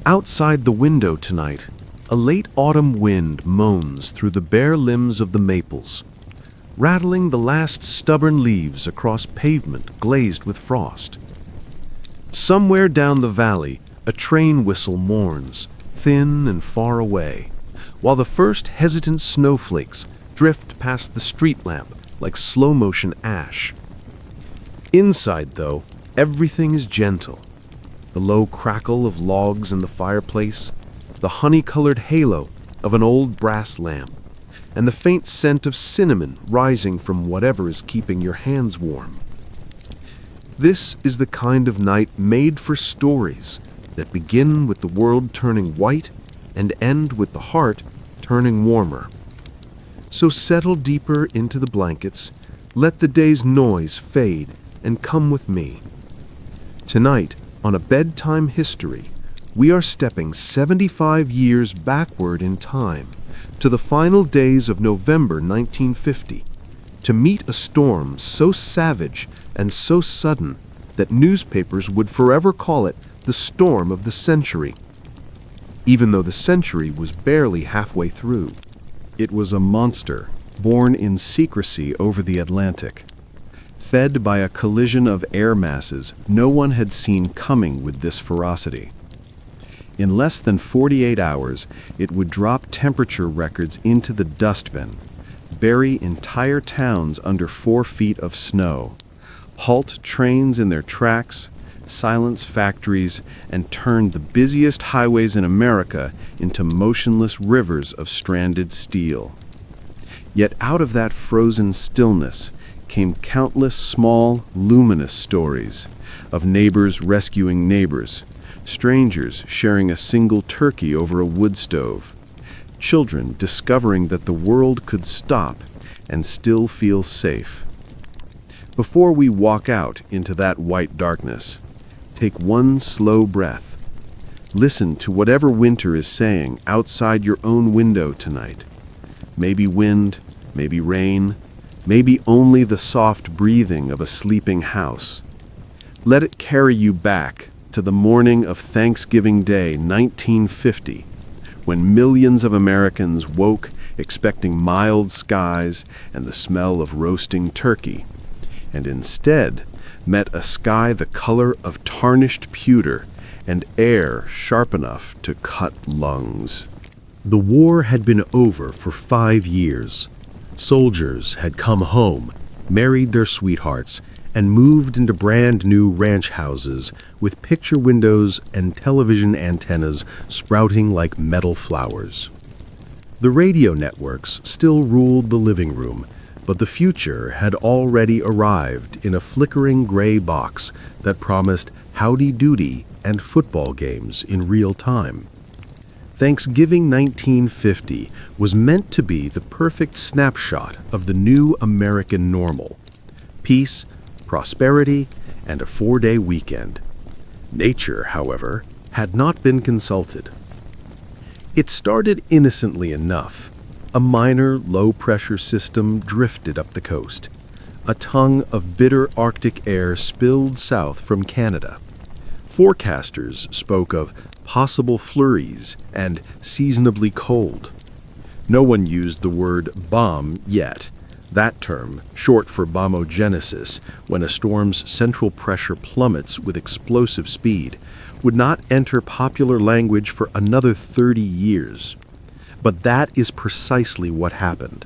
Outside the window tonight, a late autumn wind moans through the bare limbs of the maples, rattling the last stubborn leaves across pavement glazed with frost. Somewhere down the valley, a train whistle mourns, thin and far away, while the first hesitant snowflakes drift past the street lamp like slow-motion ash. Inside, though, everything is gentle. The low crackle of logs in the fireplace, the honey-colored halo of an old brass lamp, and the faint scent of cinnamon rising from whatever is keeping your hands warm. This is the kind of night made for stories that begin with the world turning white and end with the heart turning warmer. So settle deeper into the blankets, let the day's noise fade, and come with me. Tonight, on a bedtime history, we are stepping 75 years backward in time to the final days of November 1950 to meet a storm so savage and so sudden that newspapers would forever call it the storm of the century, even though the century was barely halfway through. It was a monster, born in secrecy over the Atlantic. Fed by a collision of air masses no one had seen coming with this ferocity. In less than 48 hours, it would drop temperature records into the dustbin, bury entire towns under 4 feet of snow, halt trains in their tracks, silence factories, and turn the busiest highways in America into motionless rivers of stranded steel. Yet out of that frozen stillness came countless small, luminous stories of neighbors rescuing neighbors, strangers sharing a single turkey over a wood stove, children discovering that the world could stop and still feel safe. Before we walk out into that white darkness, take one slow breath. Listen to whatever winter is saying outside your own window tonight. Maybe wind, maybe rain, maybe only the soft breathing of a sleeping house. Let it carry you back to the morning of Thanksgiving Day 1950, when millions of Americans woke expecting mild skies and the smell of roasting turkey, and instead met a sky the color of tarnished pewter and air sharp enough to cut lungs. The war had been over for 5 years. Soldiers had come home, married their sweethearts, and moved into brand new ranch houses with picture windows and television antennas sprouting like metal flowers. The radio networks still ruled the living room, but the future had already arrived in a flickering gray box that promised howdy doody and football games in real time. Thanksgiving 1950 was meant to be the perfect snapshot of the new American normal: peace, prosperity, and a 4-day weekend. Nature, however, had not been consulted. It started innocently enough. A minor low-pressure system drifted up the coast. A tongue of bitter Arctic air spilled south from Canada. Forecasters spoke of possible flurries and seasonably cold. No one used the word bomb yet. That term, short for bombogenesis, when a storm's central pressure plummets with explosive speed, would not enter popular language for another 30 years. But that is precisely what happened.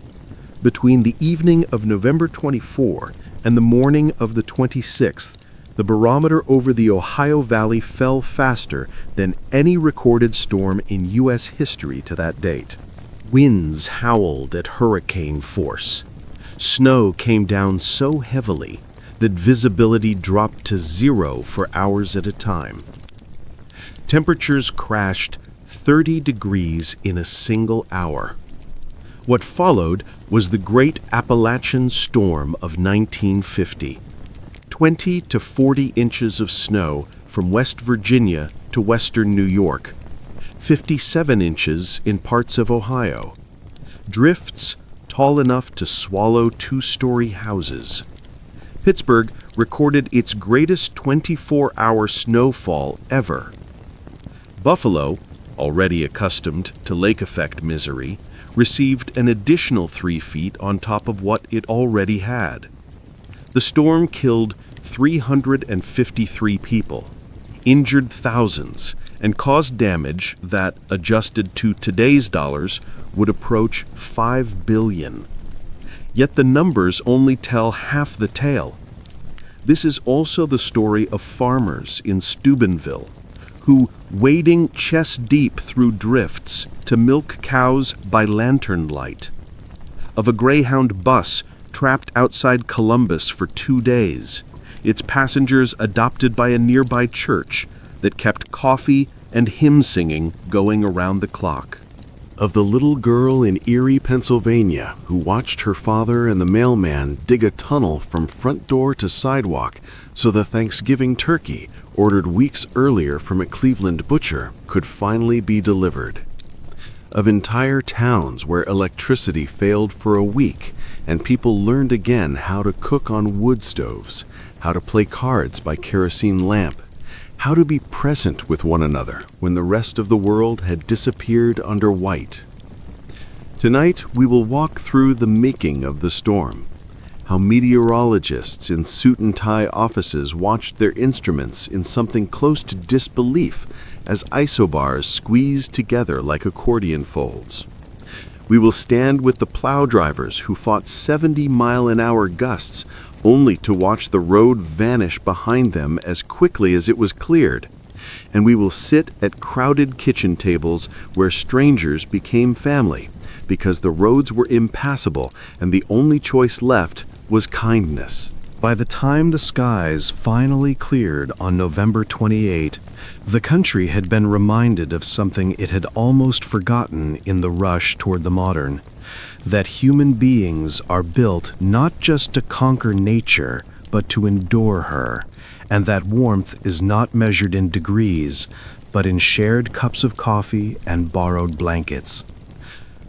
Between the evening of November 24 and the morning of the 26th, the barometer over the Ohio Valley fell faster than any recorded storm in U.S. history to that date. Winds howled at hurricane force. Snow came down so heavily that visibility dropped to 0 for hours at a time. Temperatures crashed 30 degrees in a single hour. What followed was the Great Appalachian Storm of 1950. 20 to 40 inches of snow from West Virginia to western New York. 57 inches in parts of Ohio. Drifts tall enough to swallow 2-story houses. Pittsburgh recorded its greatest 24-hour snowfall ever. Buffalo, already accustomed to lake effect misery, received an additional 3 feet on top of what it already had. The storm killed 353 people, injured thousands, and caused damage that, adjusted to today's dollars, would approach $5 billion. Yet the numbers only tell half the tale. This is also the story of farmers in Steubenville, who, wading chest-deep through drifts to milk cows by lantern light. Of a Greyhound bus trapped outside Columbus for 2 days, its passengers adopted by a nearby church that kept coffee and hymn singing going around the clock. Of the little girl in Erie, Pennsylvania, who watched her father and the mailman dig a tunnel from front door to sidewalk so the Thanksgiving turkey, ordered weeks earlier from a Cleveland butcher, could finally be delivered. Of entire towns where electricity failed for a week and people learned again how to cook on wood stoves, how to play cards by kerosene lamp, how to be present with one another when the rest of the world had disappeared under white. Tonight we will walk through the making of the storm, how meteorologists in suit and tie offices watched their instruments in something close to disbelief as isobars squeezed together like accordion folds. We will stand with the plow drivers who fought 70-mile-an-hour gusts only to watch the road vanish behind them as quickly as it was cleared. And we will sit at crowded kitchen tables where strangers became family because the roads were impassable and the only choice left was kindness. By the time the skies finally cleared on November 28, the country had been reminded of something it had almost forgotten in the rush toward the modern, that human beings are built not just to conquer nature, but to endure her, and that warmth is not measured in degrees, but in shared cups of coffee and borrowed blankets.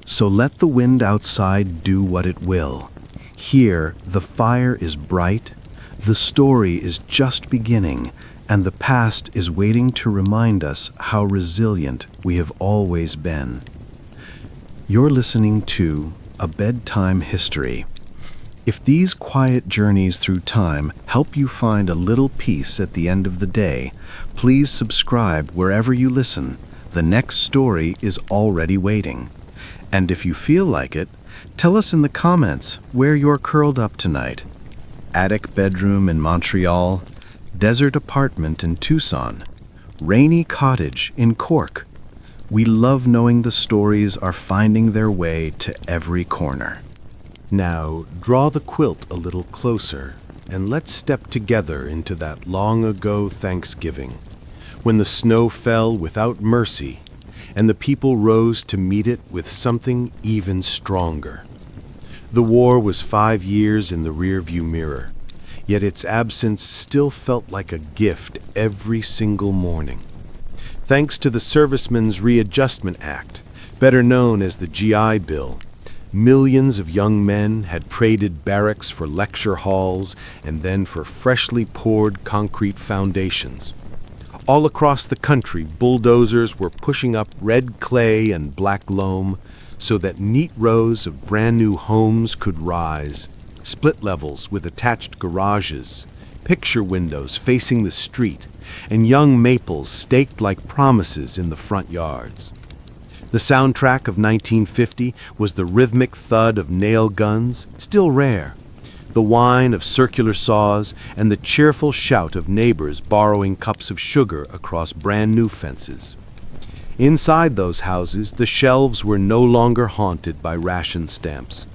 So let the wind outside do what it will. Here, the fire is bright, the story is just beginning, and the past is waiting to remind us how resilient we have always been. You're listening to A Bedtime History. If these quiet journeys through time help you find a little peace at the end of the day, please subscribe wherever you listen. The next story is already waiting. And if you feel like it, tell us in the comments where you're curled up tonight. Attic bedroom in Montreal, desert apartment in Tucson, rainy cottage in Cork. We love knowing the stories are finding their way to every corner. Now, draw the quilt a little closer and let's step together into that long ago Thanksgiving, when the snow fell without mercy and the people rose to meet it with something even stronger. The war was 5 years in the rearview mirror, yet its absence still felt like a gift every single morning. Thanks to the Servicemen's Readjustment Act, better known as the GI Bill, millions of young men had traded barracks for lecture halls and then for freshly poured concrete foundations. All across the country, bulldozers were pushing up red clay and black loam so that neat rows of brand new homes could rise, split levels with attached garages, picture windows facing the street, and young maples staked like promises in the front yards. The soundtrack of 1950 was the rhythmic thud of nail guns, still rare, the whine of circular saws, and the cheerful shout of neighbors borrowing cups of sugar across brand new fences. Inside those houses, the shelves were no longer haunted by ration stamps.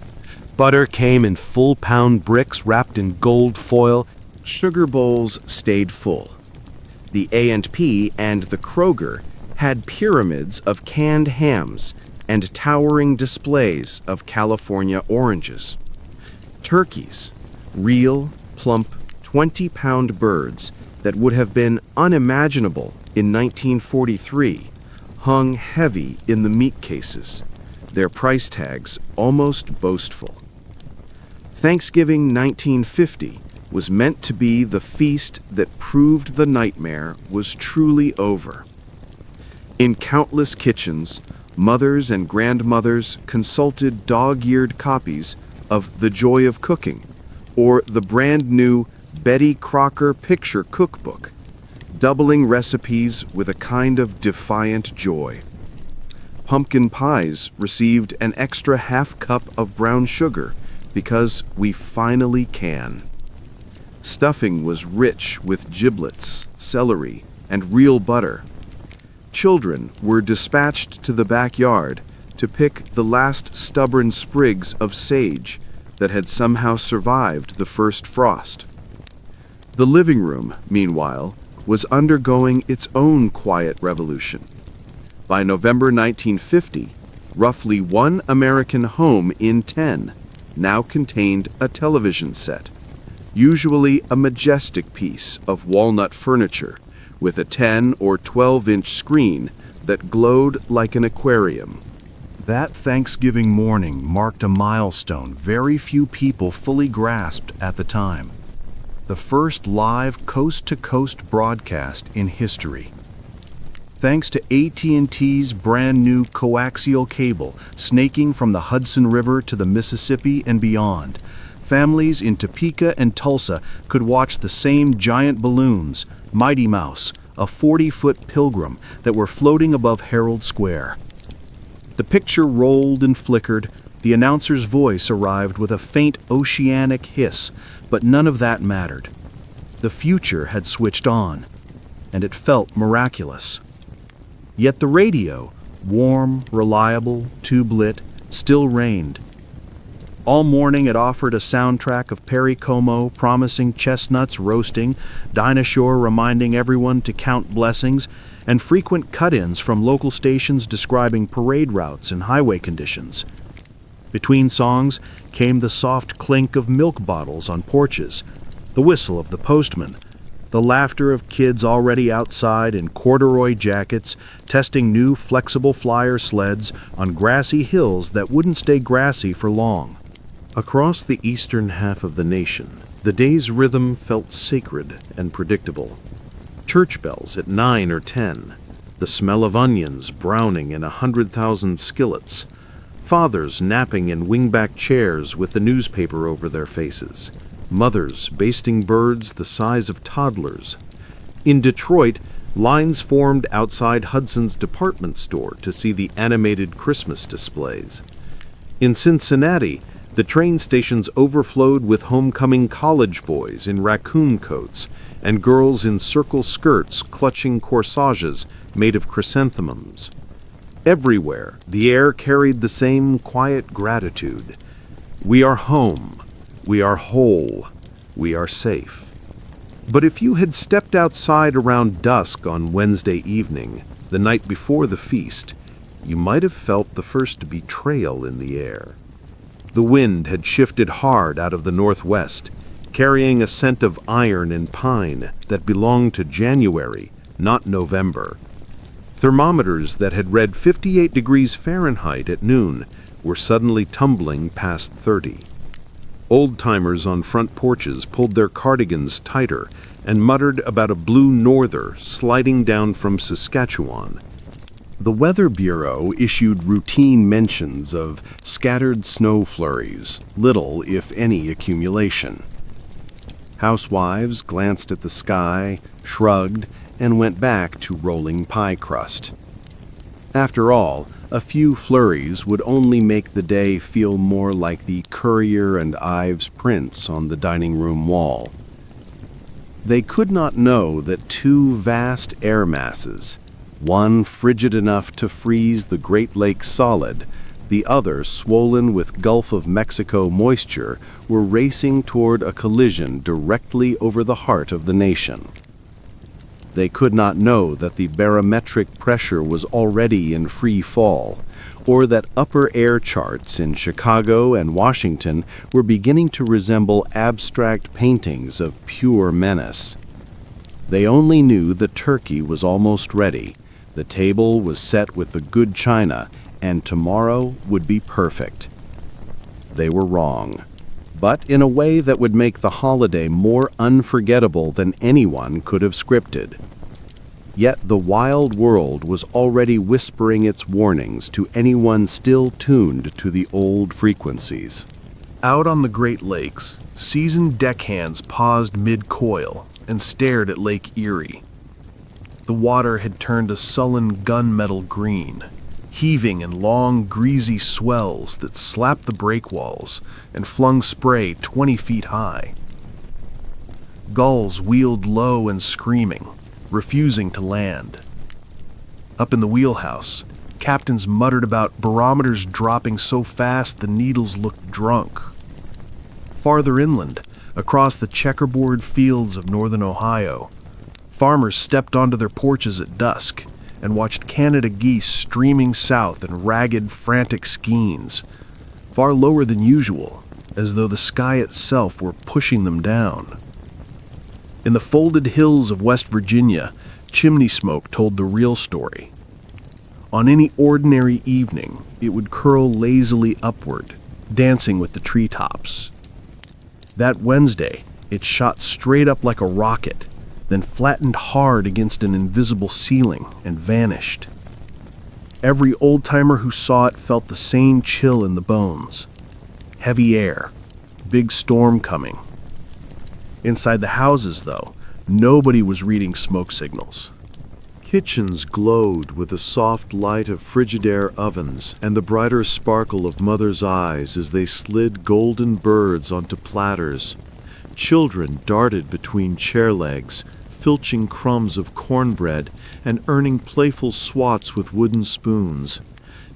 Butter came in full-pound bricks wrapped in gold foil. Sugar bowls stayed full. The A&P and the Kroger had pyramids of canned hams and towering displays of California oranges. Turkeys, real, plump, 20-pound birds that would have been unimaginable in 1943, hung heavy in the meat cases, their price tags almost boastful. Thanksgiving 1950 was meant to be the feast that proved the nightmare was truly over. In countless kitchens, mothers and grandmothers consulted dog-eared copies of The Joy of Cooking or the brand new Betty Crocker Picture Cookbook, doubling recipes with a kind of defiant joy. Pumpkin pies received an extra half cup of brown sugar because we finally can. Stuffing was rich with giblets, celery, and real butter. Children were dispatched to the backyard to pick the last stubborn sprigs of sage that had somehow survived the first frost. The living room, meanwhile, was undergoing its own quiet revolution. By November 1950, roughly 1 American home in 10 now contained a television set, usually a majestic piece of walnut furniture with a 10 or 12-inch screen that glowed like an aquarium. That Thanksgiving morning marked a milestone very few people fully grasped at the time. The first live coast-to-coast broadcast in history. Thanks to AT&T's brand new coaxial cable snaking from the Hudson River to the Mississippi and beyond, families in Topeka and Tulsa could watch the same giant balloons, Mighty Mouse, a 40-foot pilgrim, that were floating above Herald Square. The picture rolled and flickered. The announcer's voice arrived with a faint oceanic hiss, but none of that mattered. The future had switched on, and it felt miraculous. Yet the radio, warm, reliable, tube-lit, still reigned. All morning it offered a soundtrack of Perry Como promising chestnuts roasting, Dinah Shore reminding everyone to count blessings, and frequent cut-ins from local stations describing parade routes and highway conditions. Between songs came the soft clink of milk bottles on porches, the whistle of the postman, the laughter of kids already outside in corduroy jackets, testing new flexible flyer sleds on grassy hills that wouldn't stay grassy for long. Across the eastern half of the nation, the day's rhythm felt sacred and predictable. Church bells at 9 or 10, the smell of onions browning in 100,000 skillets, fathers napping in wingback chairs with the newspaper over their faces, mothers basting birds the size of toddlers. In Detroit, lines formed outside Hudson's department store to see the animated Christmas displays. In Cincinnati, the train stations overflowed with homecoming college boys in raccoon coats and girls in circle skirts clutching corsages made of chrysanthemums. Everywhere, the air carried the same quiet gratitude. We are home. We are whole. We are safe. But if you had stepped outside around dusk on Wednesday evening, the night before the feast, you might have felt the first betrayal in the air. The wind had shifted hard out of the northwest, carrying a scent of iron and pine that belonged to January, not November. Thermometers that had read 58 degrees Fahrenheit at noon were suddenly tumbling past 30. Old-timers on front porches pulled their cardigans tighter and muttered about a blue norther sliding down from Saskatchewan. The Weather Bureau issued routine mentions of scattered snow flurries, little, if any, accumulation. Housewives glanced at the sky, shrugged, and went back to rolling pie crust. After all, a few flurries would only make the day feel more like the Currier and Ives prints on the dining room wall. They could not know that two vast air masses, one frigid enough to freeze the Great Lakes solid, the other swollen with Gulf of Mexico moisture, were racing toward a collision directly over the heart of the nation. They could not know that the barometric pressure was already in free fall, or that upper air charts in Chicago and Washington were beginning to resemble abstract paintings of pure menace. They only knew the turkey was almost ready, the table was set with the good china, and tomorrow would be perfect. They were wrong, but in a way that would make the holiday more unforgettable than anyone could have scripted. Yet the wild world was already whispering its warnings to anyone still tuned to the old frequencies. Out on the Great Lakes, seasoned deckhands paused mid-coil and stared at Lake Erie. The water had turned a sullen gunmetal green, heaving in long, greasy swells that slapped the breakwalls and flung spray 20 feet high. Gulls wheeled low and screaming, refusing to land. Up in the wheelhouse, captains muttered about barometers dropping so fast the needles looked drunk. Farther inland, across the checkerboard fields of northern Ohio, farmers stepped onto their porches at dusk and watched Canada geese streaming south in ragged, frantic skeins, far lower than usual, as though the sky itself were pushing them down. In the folded hills of West Virginia, chimney smoke told the real story. On any ordinary evening, it would curl lazily upward, dancing with the treetops. That Wednesday, it shot straight up like a rocket, then flattened hard against an invisible ceiling and vanished. Every old-timer who saw it felt the same chill in the bones. Heavy air, big storm coming. Inside the houses, though, nobody was reading smoke signals. Kitchens glowed with the soft light of Frigidaire ovens and the brighter sparkle of mothers' eyes as they slid golden birds onto platters. Children darted between chair legs, filching crumbs of cornbread and earning playful swats with wooden spoons.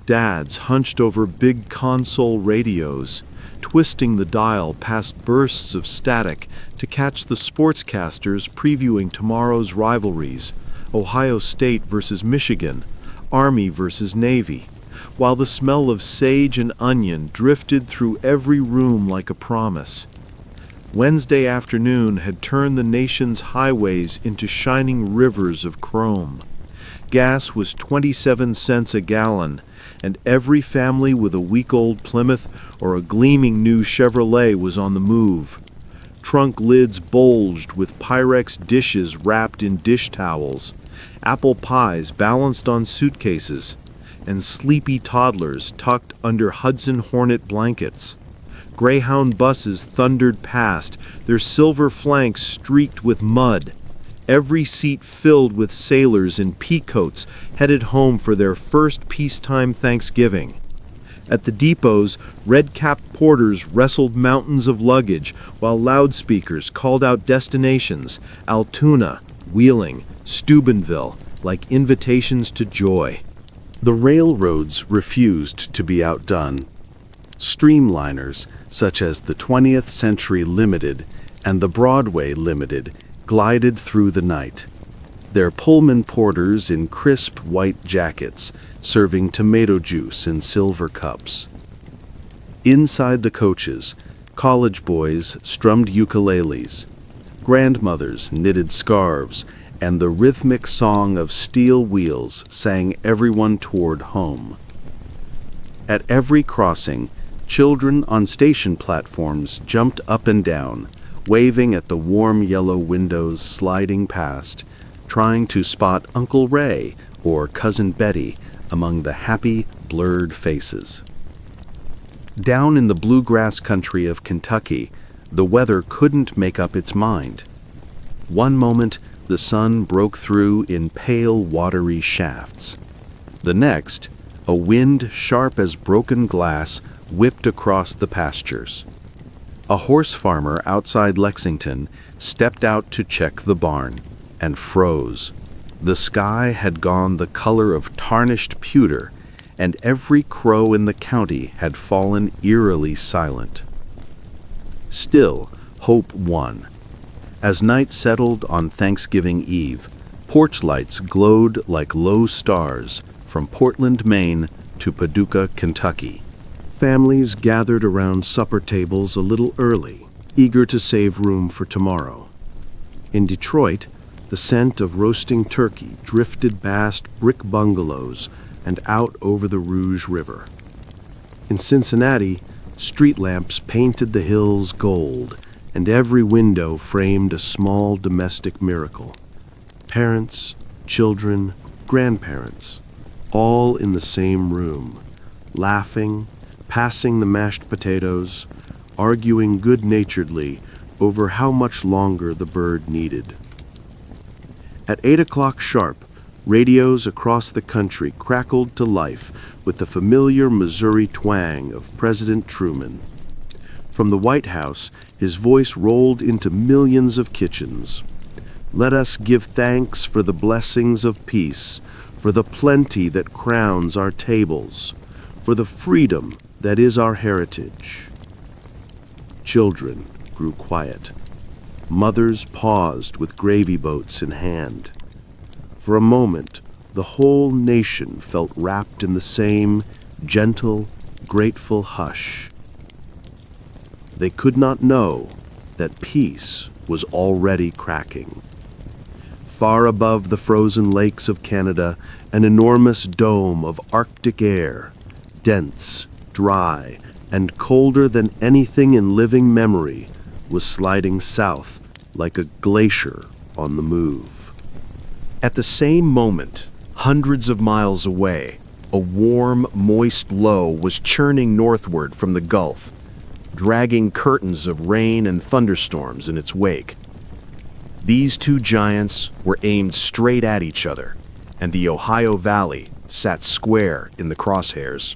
Dads hunched over big console radios, twisting the dial past bursts of static to catch the sportscasters previewing tomorrow's rivalries, Ohio State versus Michigan, Army versus Navy, while the smell of sage and onion drifted through every room like a promise. Wednesday afternoon had turned the nation's highways into shining rivers of chrome. Gas was 27 cents a gallon, and every family with a week-old Plymouth or a gleaming new Chevrolet was on the move. Trunk lids bulged with Pyrex dishes wrapped in dish towels, apple pies balanced on suitcases, and sleepy toddlers tucked under Hudson Hornet blankets. Greyhound buses thundered past, their silver flanks streaked with mud, every seat filled with sailors in peacoats headed home for their first peacetime Thanksgiving. At the depots, red-capped porters wrestled mountains of luggage, while loudspeakers called out destinations, Altoona, Wheeling, Steubenville, like invitations to joy. The railroads refused to be outdone. Streamliners, such as the 20th Century Limited and the Broadway Limited, glided through the night. Their Pullman porters in crisp white jackets, serving tomato juice in silver cups. Inside the coaches, college boys strummed ukuleles, grandmothers knitted scarves, and the rhythmic song of steel wheels sang everyone toward home. At every crossing, children on station platforms jumped up and down, waving at the warm yellow windows sliding past, trying to spot Uncle Ray or Cousin Betty among the happy, blurred faces. Down in the bluegrass country of Kentucky, the weather couldn't make up its mind. One moment, the sun broke through in pale, watery shafts. The next, a wind sharp as broken glass whipped across the pastures. A horse farmer outside Lexington stepped out to check the barn and froze. The sky had gone the color of tarnished pewter, and every crow in the county had fallen eerily silent. Still, hope won. As night settled on Thanksgiving Eve, porch lights glowed like low stars from Portland, Maine to Paducah, Kentucky. Families gathered around supper tables a little early, eager to save room for tomorrow. In Detroit, the scent of roasting turkey drifted past brick bungalows and out over the Rouge River. In Cincinnati, street lamps painted the hills gold, and every window framed a small domestic miracle. Parents, children, grandparents, all in the same room, laughing, passing the mashed potatoes, arguing good-naturedly over how much longer the bird needed. At 8 o'clock sharp, radios across the country crackled to life with the familiar Missouri twang of President Truman. From the White House, his voice rolled into millions of kitchens. Let us give thanks for the blessings of peace, for the plenty that crowns our tables, for the freedom that is our heritage. Children grew quiet. Mothers paused with gravy boats in hand. For a moment, the whole nation felt wrapped in the same gentle, grateful hush. They could not know that peace was already cracking. Far above the frozen lakes of Canada, an enormous dome of Arctic air, dense, dry, and colder than anything in living memory, was sliding south like a glacier on the move. At the same moment, hundreds of miles away, a warm, moist low was churning northward from the Gulf, dragging curtains of rain and thunderstorms in its wake. These two giants were aimed straight at each other, and the Ohio Valley sat square in the crosshairs.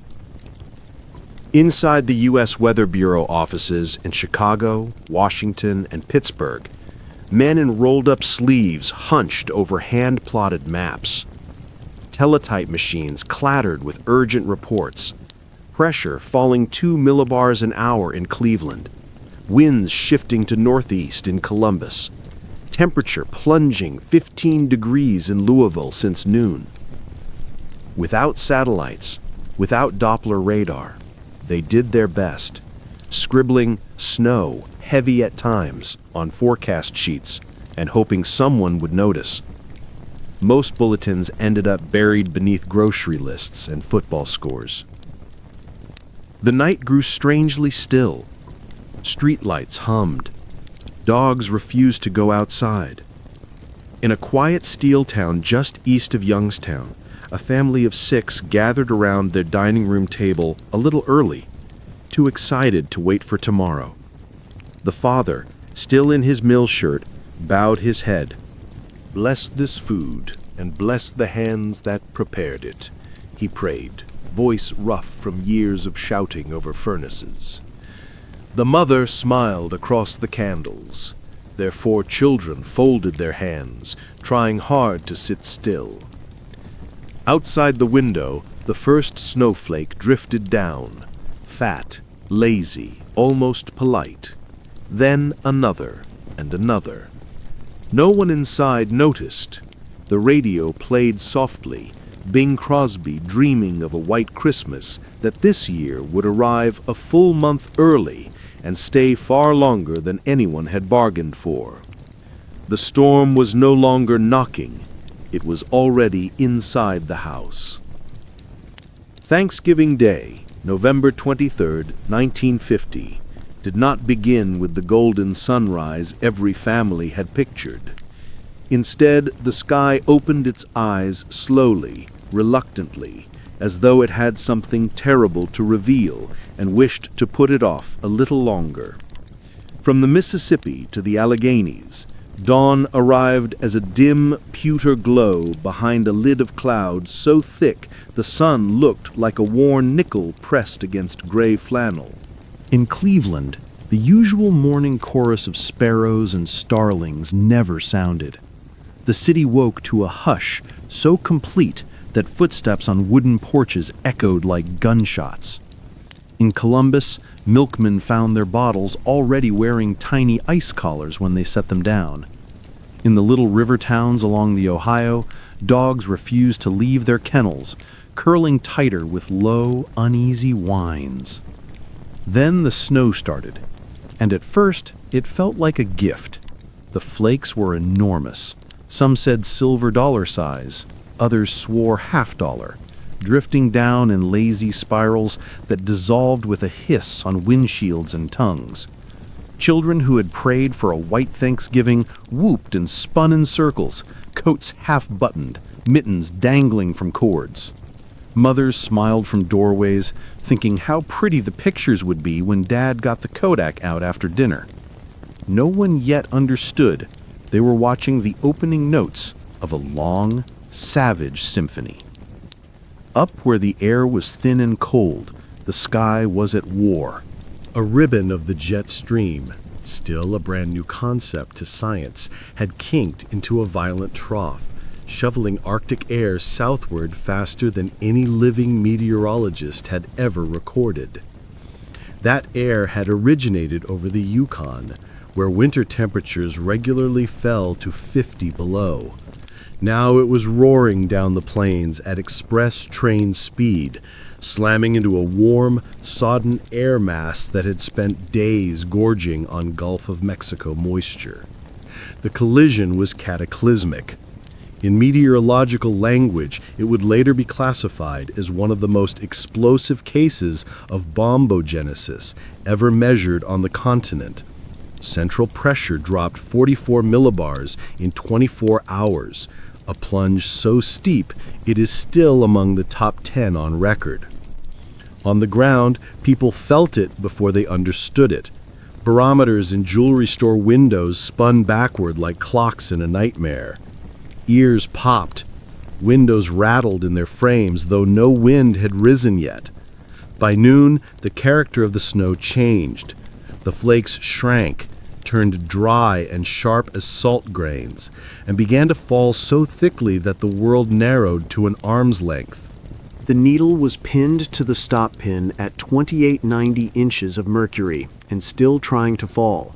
Inside the U.S. Weather Bureau offices in Chicago, Washington, and Pittsburgh, men in rolled-up sleeves hunched over hand-plotted maps. Teletype machines clattered with urgent reports. Pressure falling 2 millibars an hour in Cleveland. Winds shifting to northeast in Columbus. Temperature plunging 15 degrees in Louisville since noon. Without satellites, without Doppler radar, they did their best, scribbling snow, heavy at times, on forecast sheets and hoping someone would notice. Most bulletins ended up buried beneath grocery lists and football scores. The night grew strangely still. Streetlights hummed. Dogs refused to go outside. In a quiet steel town just east of Youngstown, a family of 6 gathered around their dining room table a little early, too excited to wait for tomorrow. The father, still in his mill shirt, bowed his head. "Bless this food, and bless the hands that prepared it," he prayed, voice rough from years of shouting over furnaces. The mother smiled across the candles. Their 4 children folded their hands, trying hard to sit still. Outside the window, the first snowflake drifted down, fat, lazy, almost polite. Then another and another. No one inside noticed. The radio played softly, Bing Crosby dreaming of a white Christmas that this year would arrive a full month early and stay far longer than anyone had bargained for. The storm was no longer knocking. It was already inside the house. Thanksgiving Day, November 23, 1950, did not begin with the golden sunrise every family had pictured. Instead, the sky opened its eyes slowly, reluctantly, as though it had something terrible to reveal and wished to put it off a little longer. From the Mississippi to the Alleghenies, dawn arrived as a dim, pewter glow behind a lid of cloud so thick the sun looked like a worn nickel pressed against gray flannel. In Cleveland, the usual morning chorus of sparrows and starlings never sounded. The city woke to a hush so complete that footsteps on wooden porches echoed like gunshots. In Columbus, milkmen found their bottles already wearing tiny ice collars when they set them down. In the little river towns along the Ohio, dogs refused to leave their kennels, curling tighter with low, uneasy whines. Then the snow started, and at first it felt like a gift. The flakes were enormous. Some said silver dollar size, others swore $half, drifting down in lazy spirals that dissolved with a hiss on windshields and tongues. Children who had prayed for a white Thanksgiving whooped and spun in circles, coats half-buttoned, mittens dangling from cords. Mothers smiled from doorways, thinking how pretty the pictures would be when Dad got the Kodak out after dinner. No one yet understood they were watching the opening notes of a long, savage symphony. Up where the air was thin and cold, the sky was at war. A ribbon of the jet stream, still a brand new concept to science, had kinked into a violent trough, shoveling Arctic air southward faster than any living meteorologist had ever recorded. That air had originated over the Yukon, where winter temperatures regularly fell to 50 below. Now it was roaring down the plains at express train speed, slamming into a warm, sodden air mass that had spent days gorging on Gulf of Mexico moisture. The collision was cataclysmic. In meteorological language, it would later be classified as one of the most explosive cases of bombogenesis ever measured on the continent. Central pressure dropped 44 millibars in 24 hours, a plunge so steep it is still among the top 10 on record. On the ground, people felt it before they understood it. Barometers in jewelry store windows spun backward like clocks in a nightmare. Ears popped. Windows rattled in their frames, though no wind had risen yet. By noon, the character of the snow changed. The flakes shrank, turned dry and sharp as salt grains, and began to fall so thickly that the world narrowed to an arm's length. The needle was pinned to the stop pin at 2890 inches of mercury and still trying to fall.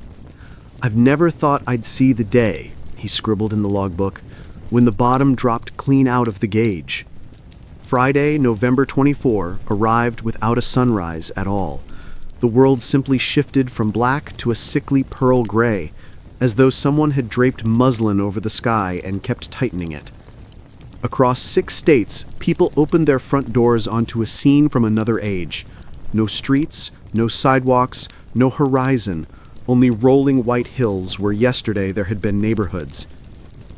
"I've never thought I'd see the day," he scribbled in the logbook, "when the bottom dropped clean out of the gauge." Friday, November 24, arrived without a sunrise at all. The world simply shifted from black to a sickly pearl gray, as though someone had draped muslin over the sky and kept tightening it. Across 6 states, people opened their front doors onto a scene from another age. No streets, no sidewalks, no horizon, only rolling white hills where yesterday there had been neighborhoods.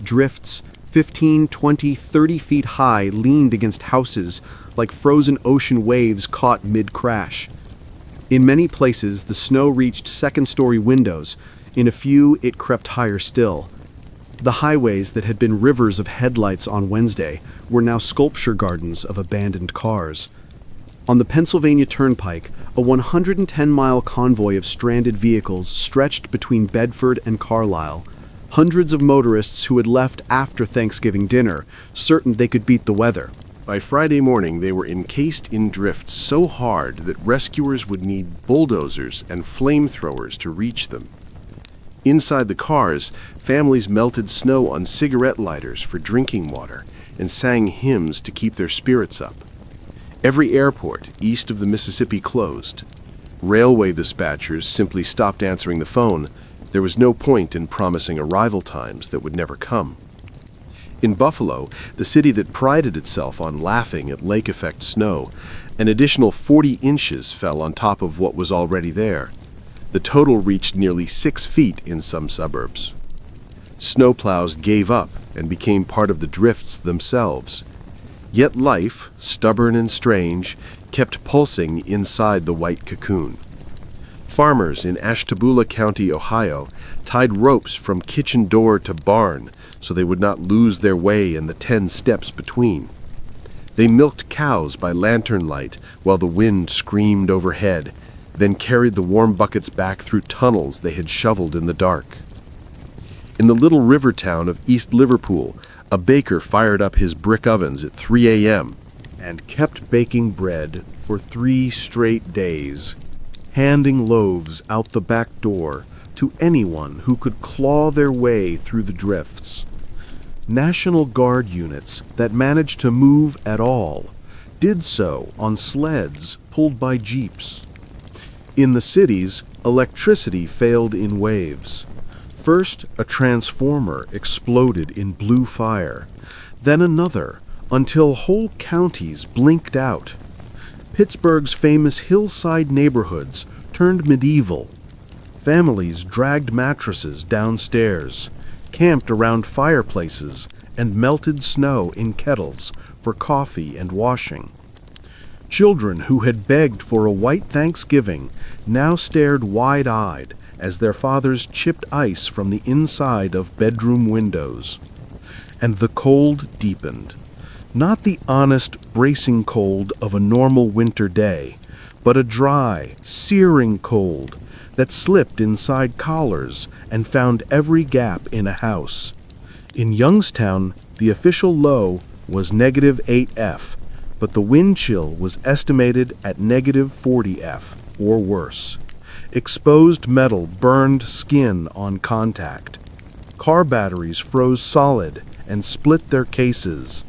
Drifts, 15, 20, 30 feet high, leaned against houses like frozen ocean waves caught mid-crash. In many places, the snow reached second-story windows. In a few, it crept higher still. The highways that had been rivers of headlights on Wednesday were now sculpture gardens of abandoned cars. On the Pennsylvania Turnpike, a 110-mile convoy of stranded vehicles stretched between Bedford and Carlisle. Hundreds of motorists who had left after Thanksgiving dinner, certain they could beat the weather. By Friday morning, they were encased in drifts so hard that rescuers would need bulldozers and flamethrowers to reach them. Inside the cars, families melted snow on cigarette lighters for drinking water and sang hymns to keep their spirits up. Every airport east of the Mississippi closed. Railway dispatchers simply stopped answering the phone. There was no point in promising arrival times that would never come. In Buffalo, the city that prided itself on laughing at lake-effect snow, an additional 40 inches fell on top of what was already there. The total reached nearly 6 feet in some suburbs. Snowplows gave up and became part of the drifts themselves. Yet life, stubborn and strange, kept pulsing inside the white cocoon. Farmers in Ashtabula County, Ohio, tied ropes from kitchen door to barn so they would not lose their way in the 10 steps between. They milked cows by lantern light while the wind screamed overhead, then carried the warm buckets back through tunnels they had shoveled in the dark. In the little river town of East Liverpool, a baker fired up his brick ovens at 3 a.m. and kept baking bread for 3 straight days, handing loaves out the back door to anyone who could claw their way through the drifts. National Guard units that managed to move at all did so on sleds pulled by jeeps. In the cities, electricity failed in waves. First, a transformer exploded in blue fire, then another, until whole counties blinked out. Pittsburgh's famous hillside neighborhoods turned medieval. Families dragged mattresses downstairs, camped around fireplaces, and melted snow in kettles for coffee and washing. Children who had begged for a white Thanksgiving now stared wide-eyed as their fathers chipped ice from the inside of bedroom windows. And the cold deepened. Not the honest, bracing cold of a normal winter day, but a dry, searing cold that slipped inside collars and found every gap in a house. In Youngstown, the official low was -8 F, but the wind chill was estimated at -40 F, or worse. Exposed metal burned skin on contact. Car batteries froze solid and split their cases.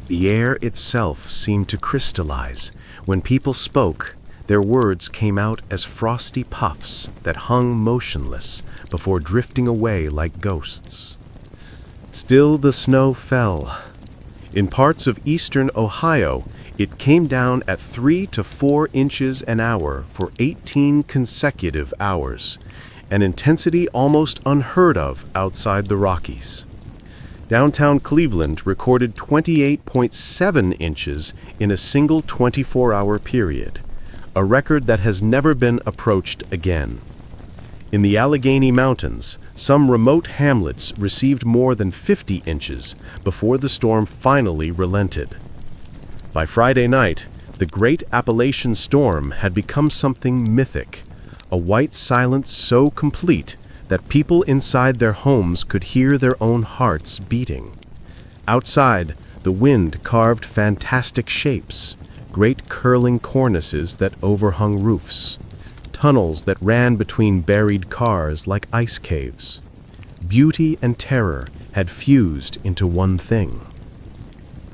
The air itself seemed to crystallize. When people spoke, their words came out as frosty puffs that hung motionless before drifting away like ghosts. Still the snow fell. In parts of eastern Ohio, it came down at 3 to 4 inches an hour for 18 consecutive hours, an intensity almost unheard of outside the Rockies. Downtown Cleveland recorded 28.7 inches in a single 24-hour period, a record that has never been approached again. In the Allegheny Mountains, some remote hamlets received more than 50 inches before the storm finally relented. By Friday night, the Great Appalachian Storm had become something mythic, a white silence so complete that people inside their homes could hear their own hearts beating. Outside, the wind carved fantastic shapes, great curling cornices that overhung roofs, tunnels that ran between buried cars like ice caves. Beauty and terror had fused into one thing.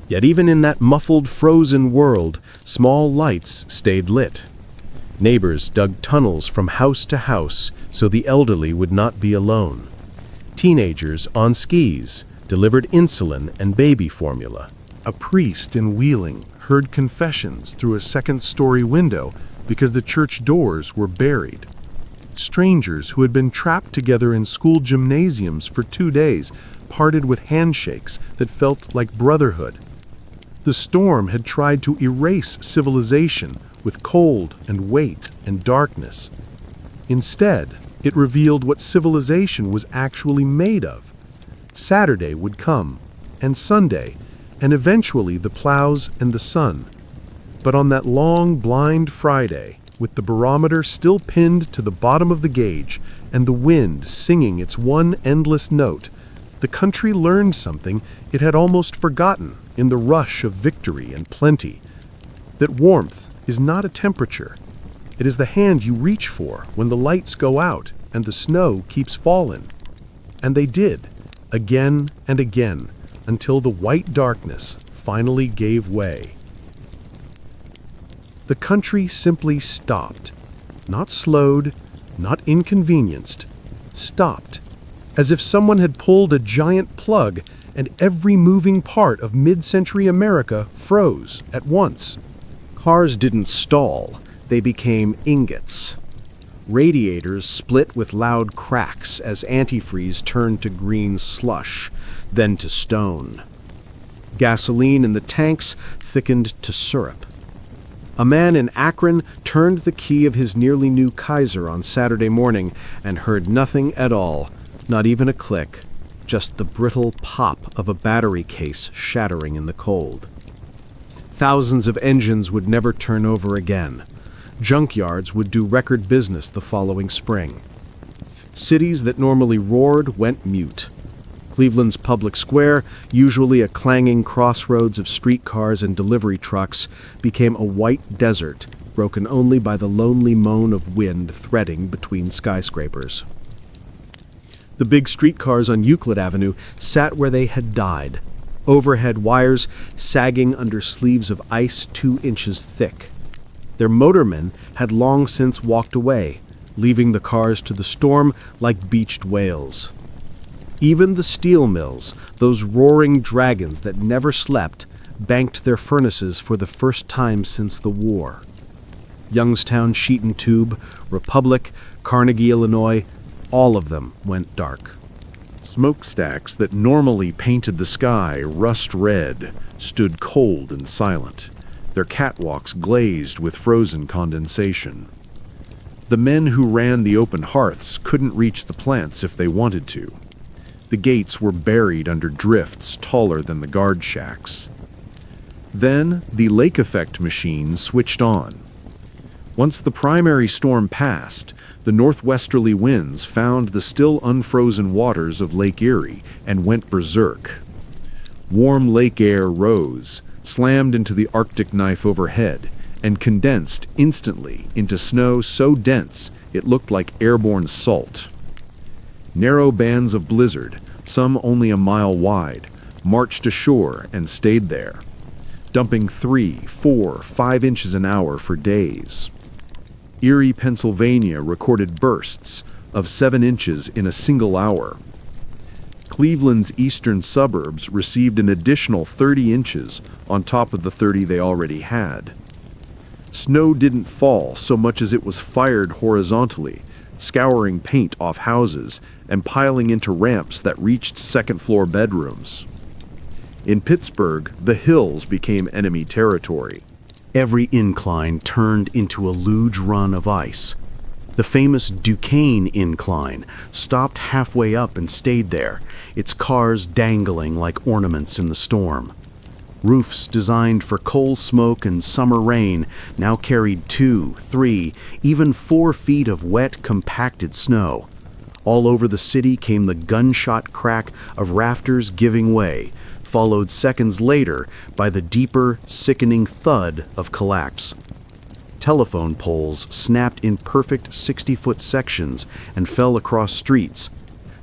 Yet even in that muffled, frozen world, small lights stayed lit. Neighbors dug tunnels from house to house so the elderly would not be alone. Teenagers on skis delivered insulin and baby formula. A priest in Wheeling heard confessions through a second-story window because the church doors were buried. Strangers who had been trapped together in school gymnasiums for 2 days parted with handshakes that felt like brotherhood. The storm had tried to erase civilization with cold and weight and darkness. Instead, it revealed what civilization was actually made of. Saturday would come, and Sunday, and eventually the plows and the sun. But on that long, blind Friday, with the barometer still pinned to the bottom of the gauge and the wind singing its one endless note, the country learned something it had almost forgotten in the rush of victory and plenty, that warmth is not a temperature. It is the hand you reach for when the lights go out and the snow keeps falling. And they did, again and again, until the white darkness finally gave way. The country simply stopped, not slowed, not inconvenienced, stopped, as if someone had pulled a giant plug and every moving part of mid-century America froze at once. Cars didn't stall, they became ingots. Radiators split with loud cracks as antifreeze turned to green slush, then to stone. Gasoline in the tanks thickened to syrup. A man in Akron turned the key of his nearly new Kaiser on Saturday morning and heard nothing at all, not even a click, just the brittle pop of a battery case shattering in the cold. Thousands of engines would never turn over again. Junkyards would do record business the following spring. Cities that normally roared went mute. Cleveland's public square, usually a clanging crossroads of streetcars and delivery trucks, became a white desert, broken only by the lonely moan of wind threading between skyscrapers. The big streetcars on Euclid Avenue sat where they had died, overhead wires sagging under sleeves of ice 2 inches thick. Their motormen had long since walked away, leaving the cars to the storm like beached whales. Even the steel mills, those roaring dragons that never slept, banked their furnaces for the first time since the war. Youngstown, Sheet and Tube, Republic, Carnegie, Illinois, all of them went dark. Smokestacks that normally painted the sky rust red stood cold and silent, their catwalks glazed with frozen condensation. The men who ran the open hearths couldn't reach the plants if they wanted to. The gates were buried under drifts taller than the guard shacks. Then the lake effect machine switched on. Once the primary storm passed, the northwesterly winds found the still unfrozen waters of Lake Erie and went berserk. Warm lake air rose, slammed into the Arctic knife overhead, and condensed instantly into snow so dense it looked like airborne salt. Narrow bands of blizzard, some only a mile wide, marched ashore and stayed there, dumping 3, 4, 5 inches an hour for days. Erie, Pennsylvania recorded bursts of 7 inches in a single hour. Cleveland's eastern suburbs received an additional 30 inches on top of the 30 they already had. Snow didn't fall so much as it was fired horizontally, scouring paint off houses and piling into ramps that reached second-floor bedrooms. In Pittsburgh, the hills became enemy territory. Every incline turned into a luge run of ice. The famous Duquesne Incline stopped halfway up and stayed there, its cars dangling like ornaments in the storm. Roofs designed for coal smoke and summer rain now carried 2, 3, even 4 feet of wet, compacted snow. All over the city came the gunshot crack of rafters giving way, followed seconds later by the deeper, sickening thud of collapse. Telephone poles snapped in perfect 60-foot sections and fell across streets.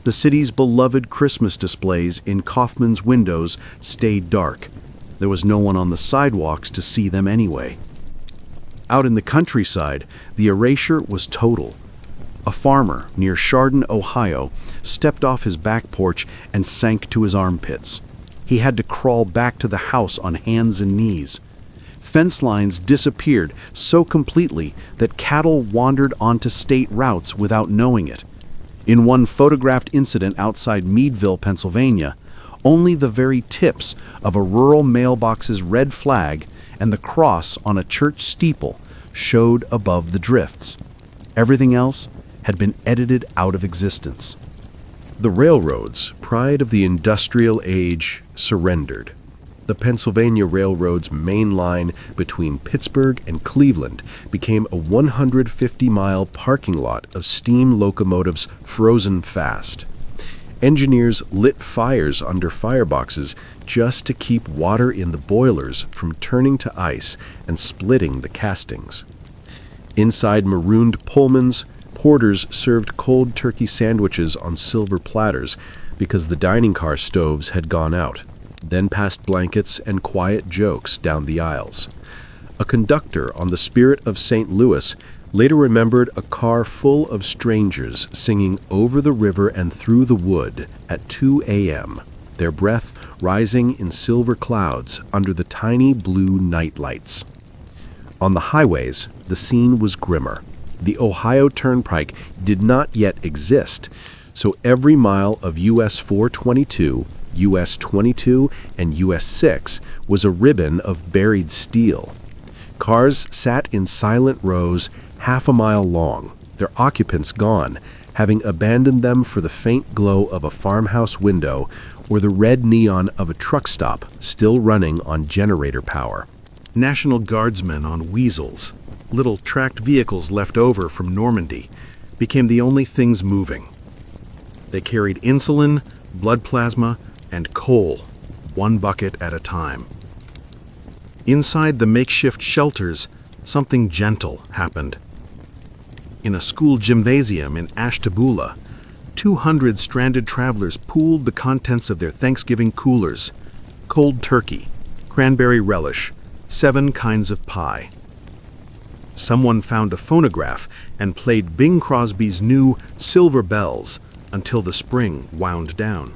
The city's beloved Christmas displays in Kaufman's windows stayed dark. There was no one on the sidewalks to see them anyway. Out in the countryside, the erasure was total. A farmer near Chardon, Ohio, stepped off his back porch and sank to his armpits. He had to crawl back to the house on hands and knees. Fence lines disappeared so completely that cattle wandered onto state routes without knowing it. In one photographed incident outside Meadville, Pennsylvania, only the very tips of a rural mailbox's red flag and the cross on a church steeple showed above the drifts. Everything else had been edited out of existence. The railroads, pride of the industrial age, surrendered. The Pennsylvania Railroad's main line between Pittsburgh and Cleveland became a 150-mile parking lot of steam locomotives frozen fast. Engineers lit fires under fireboxes just to keep water in the boilers from turning to ice and splitting the castings. Inside marooned Pullmans, porters served cold turkey sandwiches on silver platters because the dining car stoves had gone out, then passed blankets and quiet jokes down the aisles. A conductor on the Spirit of St. Louis later remembered a car full of strangers singing Over the River and Through the Wood at 2 a.m., their breath rising in silver clouds under the tiny blue night lights. On the highways, the scene was grimmer. The Ohio Turnpike did not yet exist, so every mile of US 422, US 22, and US 6 was a ribbon of buried steel. Cars sat in silent rows half a mile long, their occupants gone, having abandoned them for the faint glow of a farmhouse window or the red neon of a truck stop still running on generator power. National Guardsmen on weasels, little tracked vehicles left over from Normandy, became the only things moving. They carried insulin, blood plasma, and coal, 1 bucket at a time. Inside the makeshift shelters, something gentle happened. In a school gymnasium in Ashtabula, 200 stranded travelers pooled the contents of their Thanksgiving coolers: cold turkey, cranberry relish, 7 kinds of pie. Someone found a phonograph and played Bing Crosby's new Silver Bells until the spring wound down.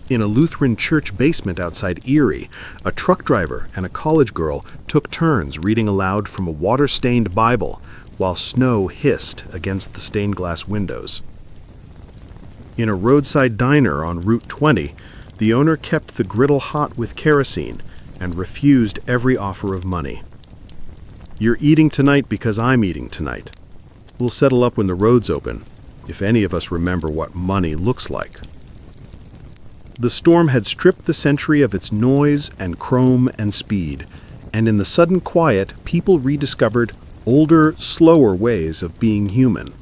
In a Lutheran church basement outside Erie, a truck driver and a college girl took turns reading aloud from a water-stained Bible while snow hissed against the stained glass windows. In a roadside diner on Route 20, the owner kept the griddle hot with kerosene and refused every offer of money. "You're eating tonight because I'm eating tonight. We'll settle up when the roads open, if any of us remember what money looks like." The storm had stripped the century of its noise and chrome and speed, and in the sudden quiet, people rediscovered older, slower ways of being human.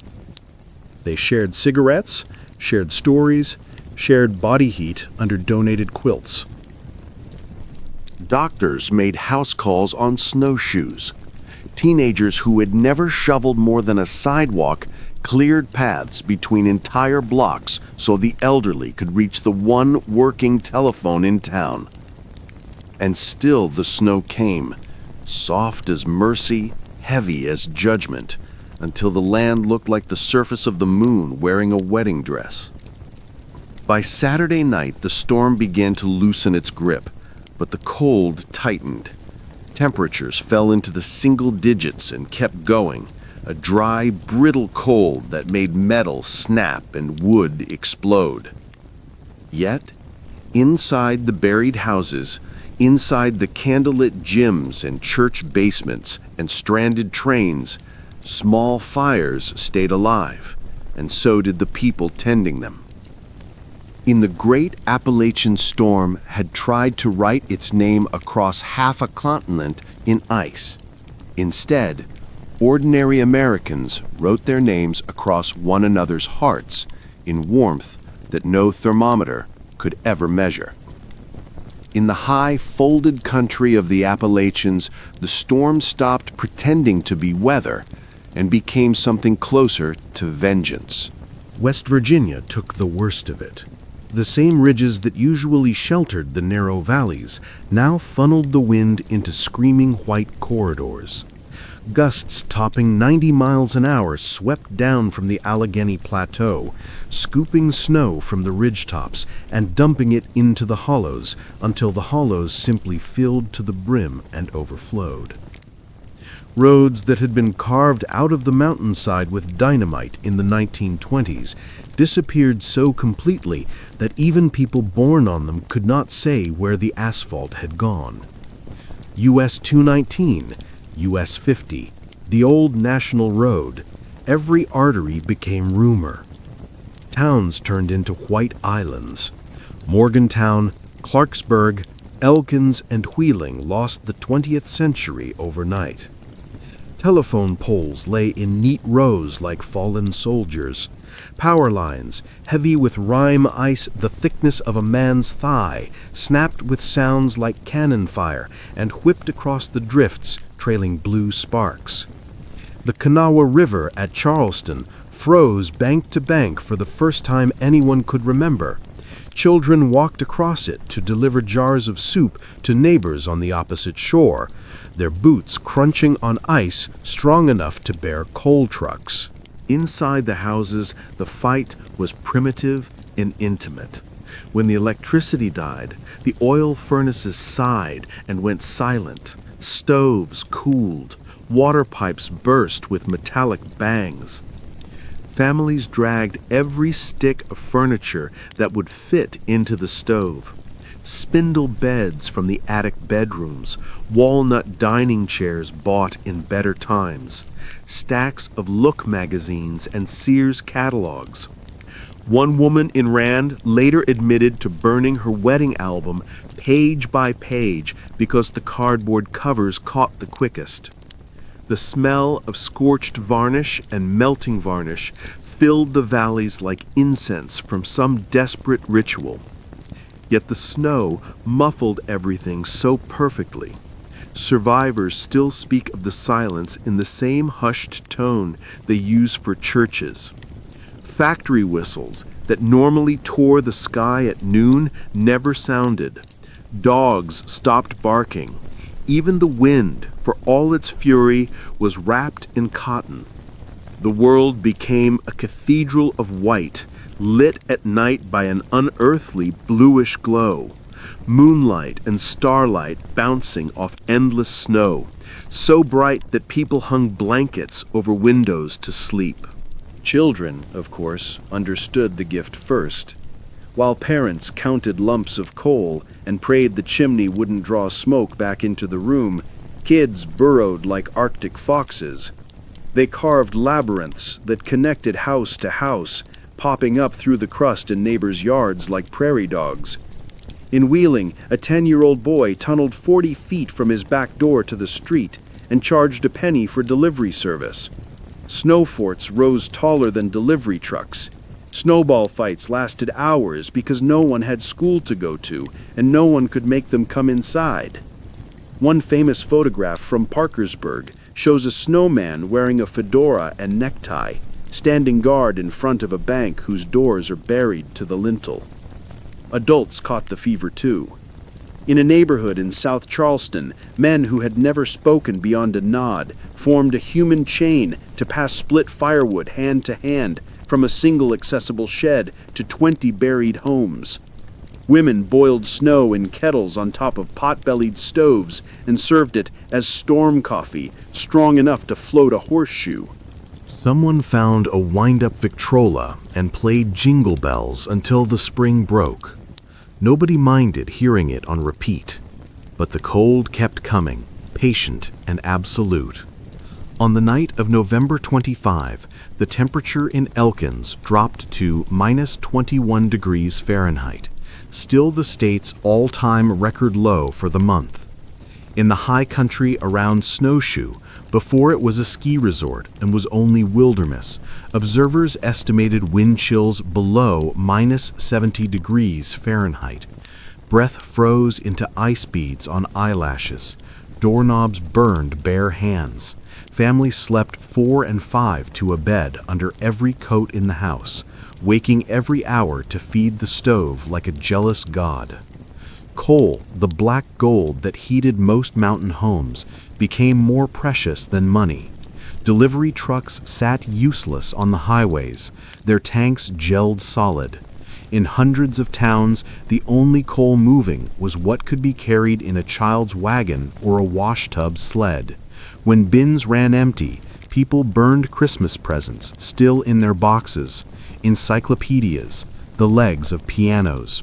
They shared cigarettes, shared stories, shared body heat under donated quilts. Doctors made house calls on snowshoes. Teenagers who had never shoveled more than a sidewalk cleared paths between entire blocks so the elderly could reach the one working telephone in town. And still the snow came, soft as mercy, heavy as judgment, until the land looked like the surface of the moon wearing a wedding dress. By Saturday night, the storm began to loosen its grip, but the cold tightened. Temperatures fell into the single digits and kept going, a dry, brittle cold that made metal snap and wood explode. Yet, inside the buried houses, inside the candlelit gyms and church basements and stranded trains, small fires stayed alive, and so did the people tending them. In the great Appalachian storm had tried to write its name across half a continent in ice. Instead, ordinary Americans wrote their names across one another's hearts in warmth that no thermometer could ever measure. In the high, folded country of the Appalachians, the storm stopped pretending to be weather and became something closer to vengeance. West Virginia took the worst of it. The same ridges that usually sheltered the narrow valleys now funneled the wind into screaming white corridors. Gusts topping 90 miles an hour swept down from the Allegheny Plateau, scooping snow from the ridgetops and dumping it into the hollows until the hollows simply filled to the brim and overflowed. Roads that had been carved out of the mountainside with dynamite in the 1920s disappeared so completely that even people born on them could not say where the asphalt had gone. US 219, US 50, the old national road, every artery became rumor. Towns turned into white islands. Morgantown, Clarksburg, Elkins, and Wheeling lost the 20th century overnight. Telephone poles lay in neat rows like fallen soldiers. Power lines, heavy with rime ice the thickness of a man's thigh, snapped with sounds like cannon fire and whipped across the drifts, trailing blue sparks. The Kanawha River at Charleston froze bank to bank for the first time anyone could remember. Children walked across it to deliver jars of soup to neighbors on the opposite shore, their boots crunching on ice strong enough to bear coal trucks. Inside the houses, the fight was primitive and intimate. When the electricity died, the oil furnaces sighed and went silent. Stoves cooled. Water pipes burst with metallic bangs. Families dragged every stick of furniture that would fit into the stove. Spindle beds from the attic bedrooms, walnut dining chairs bought in better times, stacks of Look magazines and Sears catalogs. One woman in Rand later admitted to burning her wedding album page by page because the cardboard covers caught the quickest. The smell of scorched varnish and melting varnish filled the valleys like incense from some desperate ritual. Yet the snow muffled everything so perfectly. Survivors still speak of the silence in the same hushed tone they use for churches. Factory whistles that normally tore the sky at noon never sounded. Dogs stopped barking. Even the wind, for all its fury, was wrapped in cotton. The world became a cathedral of white, lit at night by an unearthly bluish glow, moonlight and starlight bouncing off endless snow, so bright that people hung blankets over windows to sleep. Children, of course, understood the gift first. While parents counted lumps of coal and prayed the chimney wouldn't draw smoke back into the room, kids burrowed like Arctic foxes. They carved labyrinths that connected house to house, popping up through the crust in neighbors' yards like prairie dogs. In Wheeling, a 10-year-old boy tunneled 40 feet from his back door to the street and charged a penny for delivery service. Snow forts rose taller than delivery trucks. Snowball fights lasted hours because no one had school to go to and no one could make them come inside. One famous photograph from Parkersburg shows a snowman wearing a fedora and necktie, standing guard in front of a bank whose doors are buried to the lintel. Adults caught the fever too. In a neighborhood in South Charleston, men who had never spoken beyond a nod formed a human chain to pass split firewood hand to hand from a single accessible shed to 20 buried homes. Women boiled snow in kettles on top of pot-bellied stoves and served it as storm coffee, strong enough to float a horseshoe. Someone found a wind-up Victrola and played Jingle Bells until the spring broke. Nobody minded hearing it on repeat, but the cold kept coming, patient and absolute. On the night of November 25, the temperature in Elkins dropped to minus 21 degrees Fahrenheit, still the state's all-time record low for the month. In the high country around Snowshoe, before it was a ski resort and was only wilderness, observers estimated wind chills below minus 70 degrees Fahrenheit. Breath froze into ice beads on eyelashes. Doorknobs burned bare hands. Families slept 4 and 5 to a bed under every coat in the house, waking every hour to feed the stove like a jealous god. Coal, the black gold that heated most mountain homes, became more precious than money. Delivery trucks sat useless on the highways, their tanks gelled solid. In hundreds of towns, the only coal moving was what could be carried in a child's wagon or a washtub sled. When bins ran empty, people burned Christmas presents still in their boxes, encyclopedias, the legs of pianos.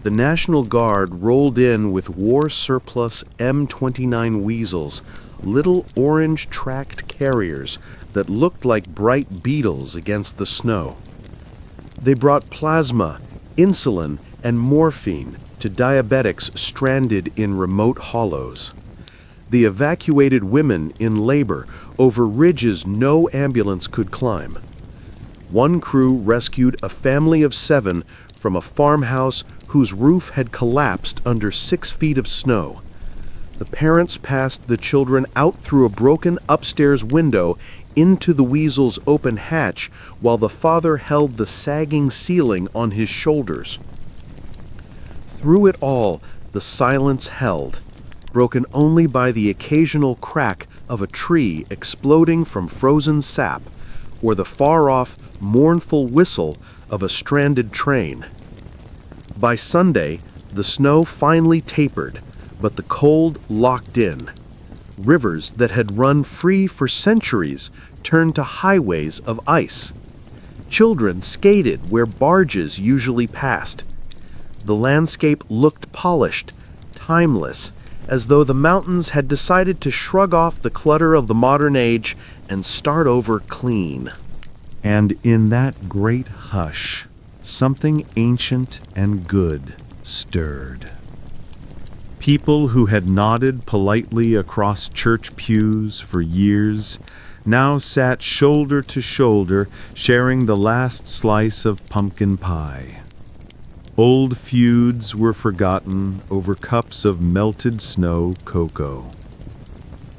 The National Guard rolled in with war surplus M29 Weasels, little orange tracked carriers that looked like bright beetles against the snow. They brought plasma, insulin, and morphine to diabetics stranded in remote hollows. The evacuated women in labor over ridges no ambulance could climb. One crew rescued a family of 7 from a farmhouse whose roof had collapsed under 6 feet of snow. The parents passed the children out through a broken upstairs window into the weasel's open hatch while the father held the sagging ceiling on his shoulders. Through it all, the silence held, broken only by the occasional crack of a tree exploding from frozen sap or the far-off, mournful whistle of a stranded train. By Sunday, the snow finally tapered, but the cold locked in. Rivers that had run free for centuries turned to highways of ice. Children skated where barges usually passed. The landscape looked polished, timeless, as though the mountains had decided to shrug off the clutter of the modern age and start over clean. And in that great hush, something ancient and good stirred. People who had nodded politely across church pews for years now sat shoulder to shoulder, sharing the last slice of pumpkin pie. Old feuds were forgotten over cups of melted snow cocoa.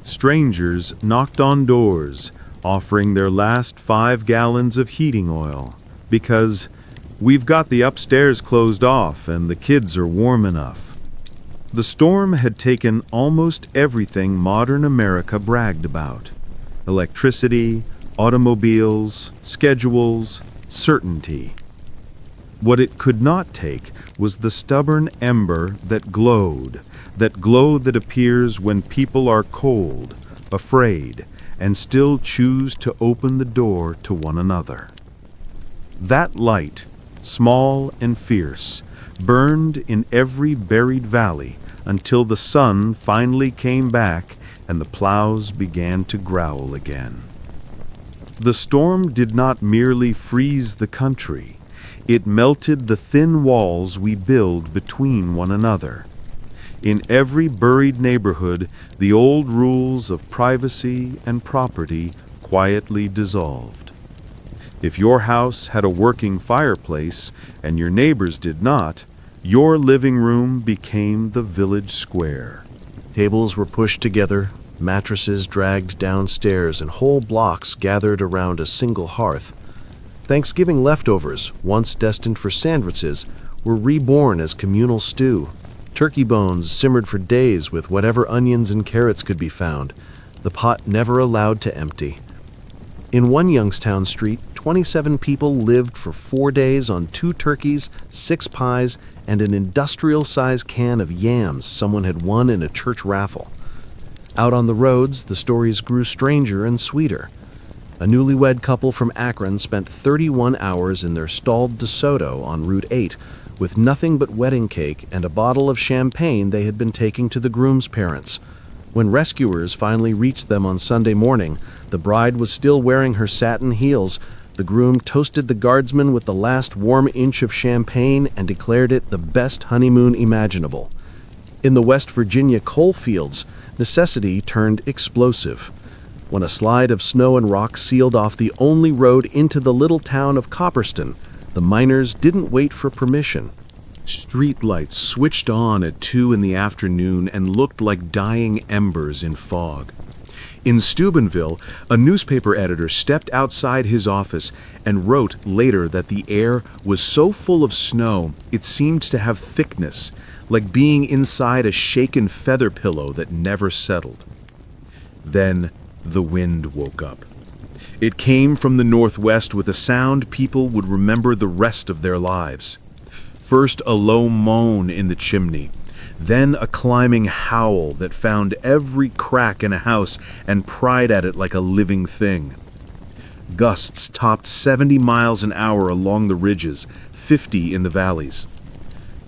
Strangers knocked on doors, offering their last 5 gallons of heating oil, because we've got the upstairs closed off and the kids are warm enough. The storm had taken almost everything modern America bragged about: electricity, automobiles, schedules, certainty. What it could not take was the stubborn ember that glowed that appears when people are cold, afraid, and still choose to open the door to one another. That light, small and fierce, burned in every buried valley until the sun finally came back and the plows began to growl again. The storm did not merely freeze the country, it melted the thin walls we build between one another. In every buried neighborhood, the old rules of privacy and property quietly dissolved. If your house had a working fireplace and your neighbors did not, your living room became the village square. Tables were pushed together, mattresses dragged downstairs, and whole blocks gathered around a single hearth. Thanksgiving leftovers, once destined for sandwiches, were reborn as communal stew. Turkey bones simmered for days with whatever onions and carrots could be found, the pot never allowed to empty. In one Youngstown street, 27 people lived for 4 days on 2 turkeys, 6 pies, and an industrial-sized can of yams someone had won in a church raffle. Out on the roads, the stories grew stranger and sweeter. A newlywed couple from Akron spent 31 hours in their stalled DeSoto on Route 8 with nothing but wedding cake and a bottle of champagne they had been taking to the groom's parents. When rescuers finally reached them on Sunday morning, the bride was still wearing her satin heels. The groom toasted the guardsman with the last warm inch of champagne and declared it the best honeymoon imaginable. In the West Virginia coal fields, necessity turned explosive. When a slide of snow and rock sealed off the only road into the little town of Copperston, the miners didn't wait for permission. Street lights switched on at 2 in the afternoon and looked like dying embers in fog. In Steubenville, a newspaper editor stepped outside his office and wrote later that the air was so full of snow it seemed to have thickness, like being inside a shaken feather pillow that never settled. Then the wind woke up. It came from the northwest with a sound people would remember the rest of their lives. First a low moan in the chimney, then a climbing howl that found every crack in a house and pried at it like a living thing. Gusts topped 70 miles an hour along the ridges, 50 in the valleys.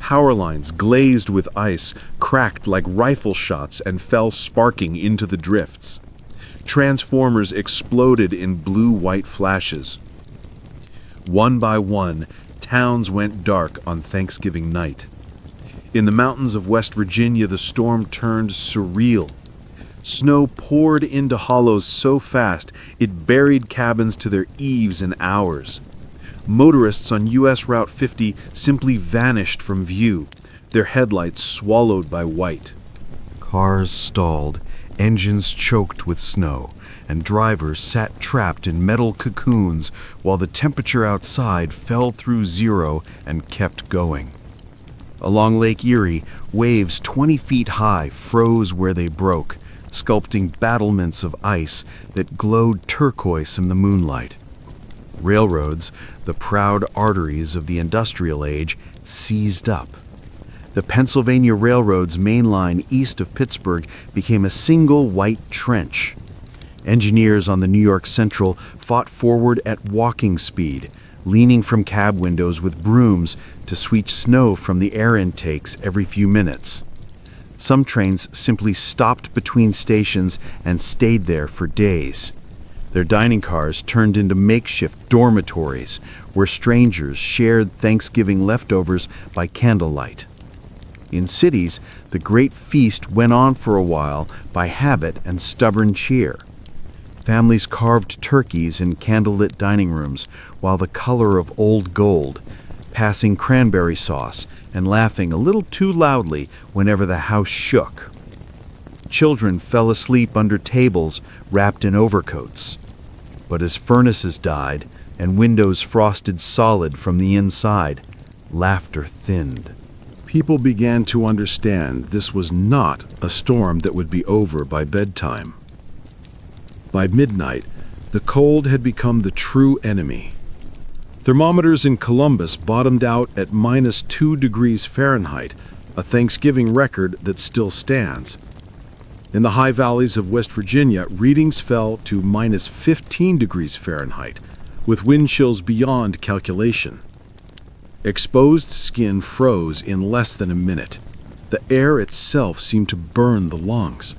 Power lines glazed with ice, cracked like rifle shots and fell sparking into the drifts. Transformers exploded in blue-white flashes. One by one, towns went dark on Thanksgiving night. In the mountains of West Virginia, the storm turned surreal. Snow poured into hollows so fast it buried cabins to their eaves in hours. Motorists on U.S. Route 50 simply vanished from view, their headlights swallowed by white. Cars stalled, engines choked with snow, and drivers sat trapped in metal cocoons while the temperature outside fell through zero and kept going. Along Lake Erie, waves 20 feet high froze where they broke, sculpting battlements of ice that glowed turquoise in the moonlight. Railroads, the proud arteries of the industrial age, seized up. The Pennsylvania Railroad's main line east of Pittsburgh became a single white trench. Engineers on the New York Central fought forward at walking speed, leaning from cab windows with brooms to sweep snow from the air intakes every few minutes. Some trains simply stopped between stations and stayed there for days. Their dining cars turned into makeshift dormitories where strangers shared Thanksgiving leftovers by candlelight. In cities, the great feast went on for a while by habit and stubborn cheer. Families carved turkeys in candlelit dining rooms while the color of old gold, passing cranberry sauce and laughing a little too loudly whenever the house shook. Children fell asleep under tables wrapped in overcoats. But as furnaces died and windows frosted solid from the inside, laughter thinned. People began to understand this was not a storm that would be over by bedtime. By midnight, the cold had become the true enemy. Thermometers in Columbus bottomed out at -2 degrees Fahrenheit, a Thanksgiving record that still stands. In the high valleys of West Virginia, readings fell to -15 degrees Fahrenheit, with wind chills beyond calculation. Exposed skin froze in less than a minute. The air itself seemed to burn the lungs.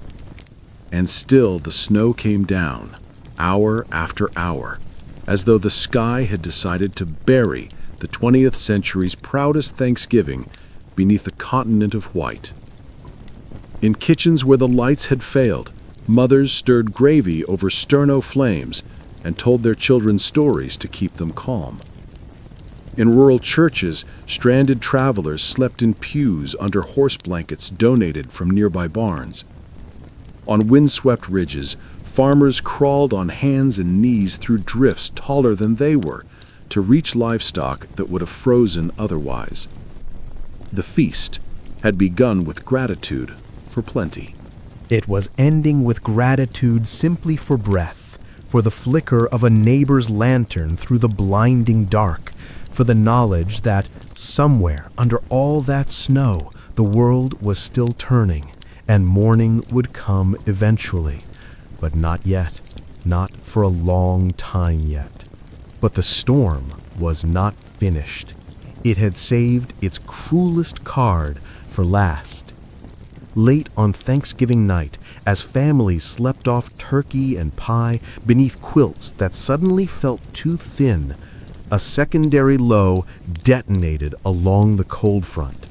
And still the snow came down, hour after hour, as though the sky had decided to bury the 20th century's proudest Thanksgiving beneath a continent of white. In kitchens where the lights had failed, mothers stirred gravy over sterno flames and told their children stories to keep them calm. In rural churches, stranded travelers slept in pews under horse blankets donated from nearby barns. On windswept ridges, farmers crawled on hands and knees through drifts taller than they were to reach livestock that would have frozen otherwise. The feast had begun with gratitude for plenty. It was ending with gratitude simply for breath, for the flicker of a neighbor's lantern through the blinding dark, for the knowledge that somewhere under all that snow the world was still turning, and morning would come eventually, but not yet, not for a long time yet. But the storm was not finished. It had saved its cruelest card for last. Late on Thanksgiving night, as families slept off turkey and pie beneath quilts that suddenly felt too thin, a secondary low detonated along the cold front.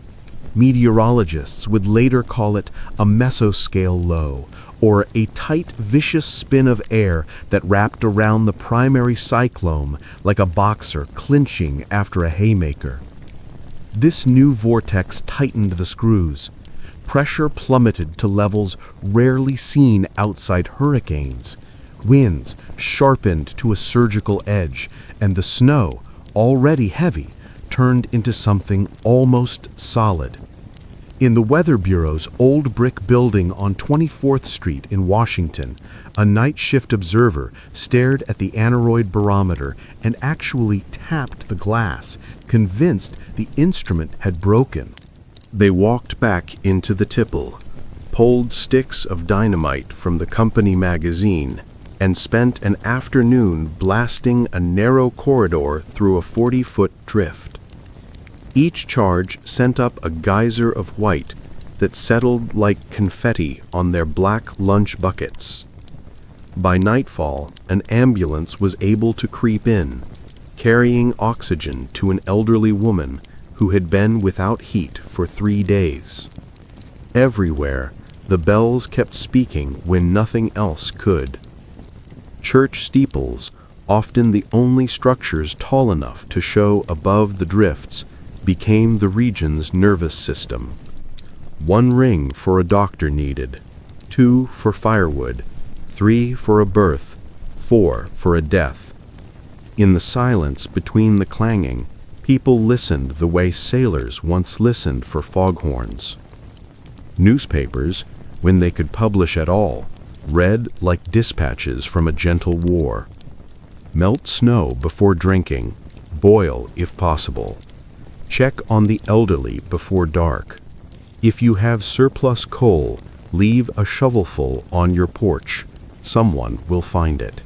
Meteorologists would later call it a mesoscale low, or a tight, vicious spin of air that wrapped around the primary cyclone like a boxer clinching after a haymaker. This new vortex tightened the screws. Pressure plummeted to levels rarely seen outside hurricanes. Winds sharpened to a surgical edge, and the snow, already heavy, turned into something almost solid. In the Weather Bureau's old brick building on 24th Street in Washington, a night shift observer stared at the aneroid barometer and actually tapped the glass, convinced the instrument had broken. They walked back into the tipple, pulled sticks of dynamite from the company magazine, and spent an afternoon blasting a narrow corridor through a 40-foot drift. Each charge sent up a geyser of white that settled like confetti on their black lunch buckets. By nightfall, an ambulance was able to creep in, carrying oxygen to an elderly woman who had been without heat for 3 days. Everywhere, the bells kept speaking when nothing else could. Church steeples, often the only structures tall enough to show above the drifts, became the region's nervous system. 1 ring for a doctor needed, 2 for firewood, 3 for a birth, 4 for a death. In the silence between the clanging, people listened the way sailors once listened for foghorns. Newspapers, when they could publish at all, read like dispatches from a gentle war. Melt snow before drinking, boil if possible. Check on the elderly before dark. If you have surplus coal, leave a shovelful on your porch. Someone will find it.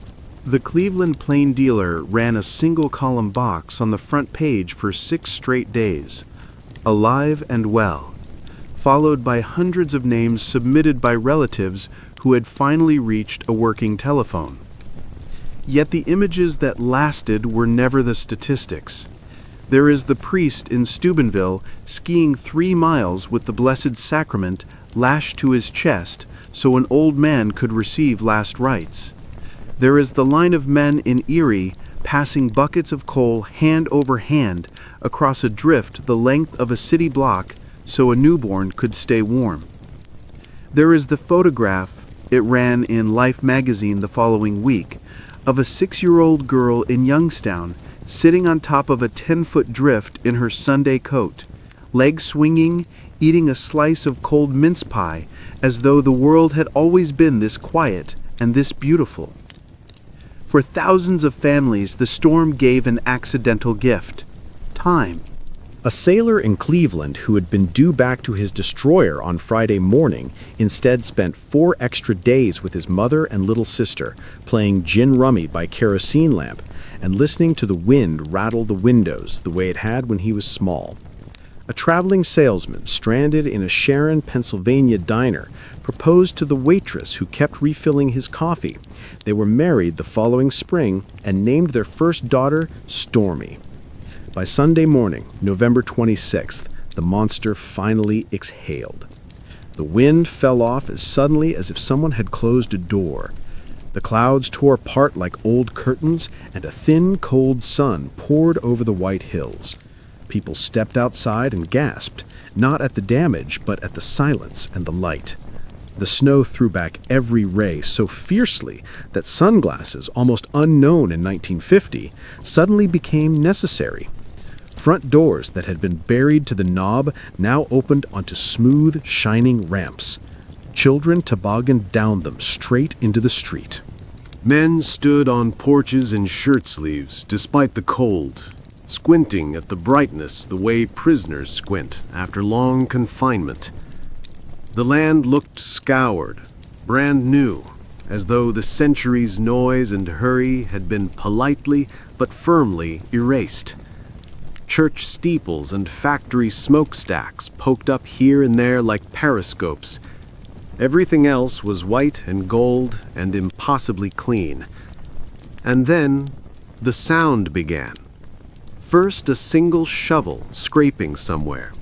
The Cleveland Plain Dealer ran a single-column box on the front page for 6 straight days, alive and well, followed by hundreds of names submitted by relatives who had finally reached a working telephone. Yet the images that lasted were never the statistics. There is the priest in Steubenville skiing 3 miles with the Blessed Sacrament lashed to his chest so an old man could receive last rites. There is the line of men in Erie passing buckets of coal hand over hand across a drift the length of a city block so a newborn could stay warm. There is the photograph, it ran in Life magazine the following week, of a 6-year-old girl in Youngstown sitting on top of a 10-foot drift in her Sunday coat, legs swinging, eating a slice of cold mince pie as though the world had always been this quiet and this beautiful. For thousands of families, the storm gave an accidental gift: time. A sailor in Cleveland who had been due back to his destroyer on Friday morning instead spent 4 extra days with his mother and little sister, playing gin rummy by kerosene lamp and listening to the wind rattle the windows the way it had when he was small. A traveling salesman stranded in a Sharon, Pennsylvania diner proposed to the waitress who kept refilling his coffee. They were married the following spring and named their first daughter Stormy. By Sunday morning, November 26th, the monster finally exhaled. The wind fell off as suddenly as if someone had closed a door. The clouds tore apart like old curtains, and a thin, cold sun poured over the white hills. People stepped outside and gasped, not at the damage, but at the silence and the light. The snow threw back every ray so fiercely that sunglasses, almost unknown in 1950, suddenly became necessary. Front doors that had been buried to the knob now opened onto smooth, shining ramps. Children tobogganed down them straight into the street. Men stood on porches in shirt sleeves despite the cold, squinting at the brightness the way prisoners squint after long confinement. The land looked scoured, brand new, as though the centuries' noise and hurry had been politely but firmly erased. Church steeples and factory smokestacks poked up here and there like periscopes. Everything else was white and gold and impossibly clean. And then the sound began. First a single shovel scraping somewhere,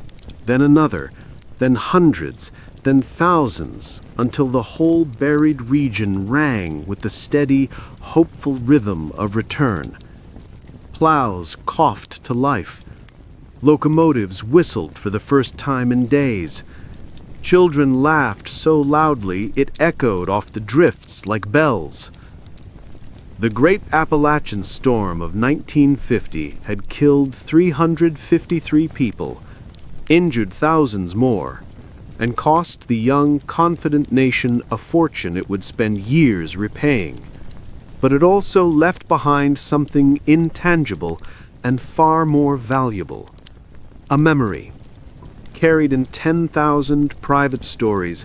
then another, then hundreds, then thousands, until the whole buried region rang with the steady, hopeful rhythm of return. Plows coughed to life. Locomotives whistled for the first time in days. Children laughed so loudly it echoed off the drifts like bells. The Great Appalachian Storm of 1950 had killed 353 people, injured thousands more, and cost the young, confident nation a fortune it would spend years repaying. But it also left behind something intangible and far more valuable: a memory, carried in 10,000 private stories,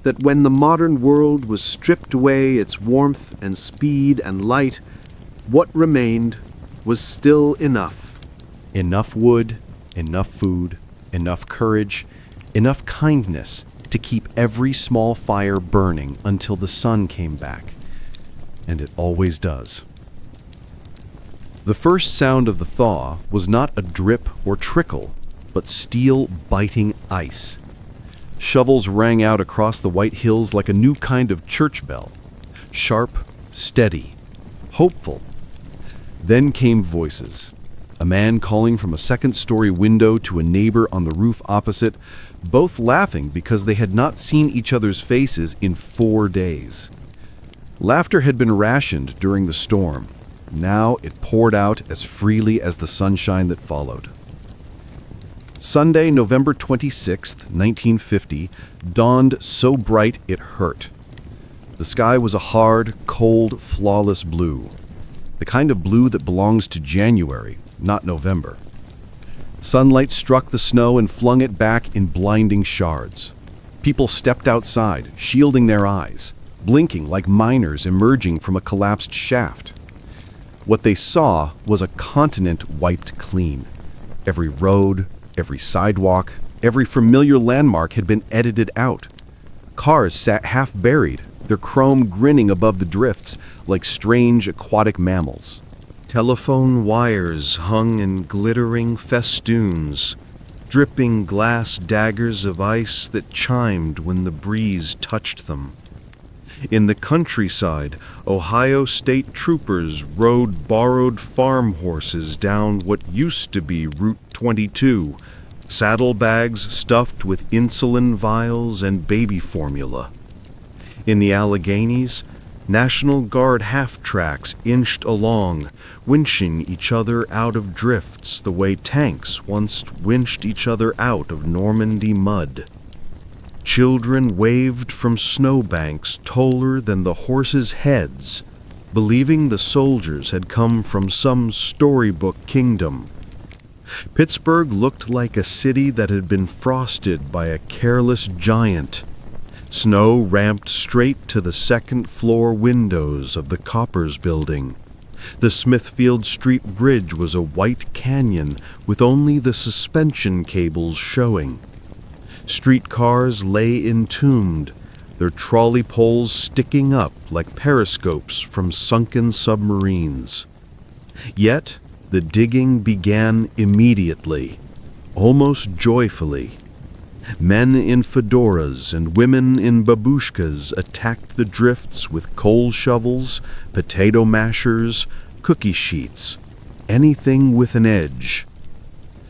that when the modern world was stripped away its warmth and speed and light, what remained was still enough. Enough wood, enough food, enough courage, enough kindness to keep every small fire burning until the sun came back. And it always does. The first sound of the thaw was not a drip or trickle, but steel biting ice. Shovels rang out across the white hills like a new kind of church bell. Sharp, steady, hopeful. Then came voices. A man calling from a second-story window to a neighbor on the roof opposite, both laughing because they had not seen each other's faces in 4 days. Laughter had been rationed during the storm. Now it poured out as freely as the sunshine that followed. Sunday, November 26, 1950, dawned so bright it hurt. The sky was a hard, cold, flawless blue. The kind of blue that belongs to January, not November. Sunlight struck the snow and flung it back in blinding shards. People stepped outside, shielding their eyes, blinking like miners emerging from a collapsed shaft. What they saw was a continent wiped clean. Every road, every sidewalk, every familiar landmark had been edited out. Cars sat half buried, their chrome grinning above the drifts like strange aquatic mammals. Telephone wires hung in glittering festoons, dripping glass daggers of ice that chimed when the breeze touched them. In the countryside, Ohio State troopers rode borrowed farm horses down what used to be Route 22, saddlebags stuffed with insulin vials and baby formula. In the Alleghenies, National Guard half-tracks inched along, winching each other out of drifts the way tanks once winched each other out of Normandy mud. Children waved from snowbanks taller than the horses' heads, believing the soldiers had come from some storybook kingdom. Pittsburgh looked like a city that had been frosted by a careless giant. Snow ramped straight to the second-floor windows of the Coppers Building. The Smithfield Street Bridge was a white canyon with only the suspension cables showing. Streetcars lay entombed, their trolley poles sticking up like periscopes from sunken submarines. Yet, the digging began immediately, almost joyfully. Men in fedoras and women in babushkas attacked the drifts with coal shovels, potato mashers, cookie sheets, anything with an edge.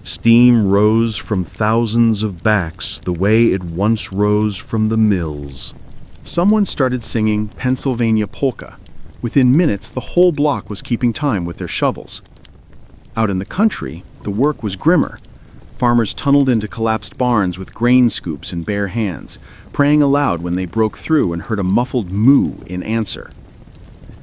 Steam rose from thousands of backs the way it once rose from the mills. Someone started singing Pennsylvania Polka. Within minutes, the whole block was keeping time with their shovels. Out in the country, the work was grimmer. Farmers tunneled into collapsed barns with grain scoops in bare hands, praying aloud when they broke through and heard a muffled moo in answer.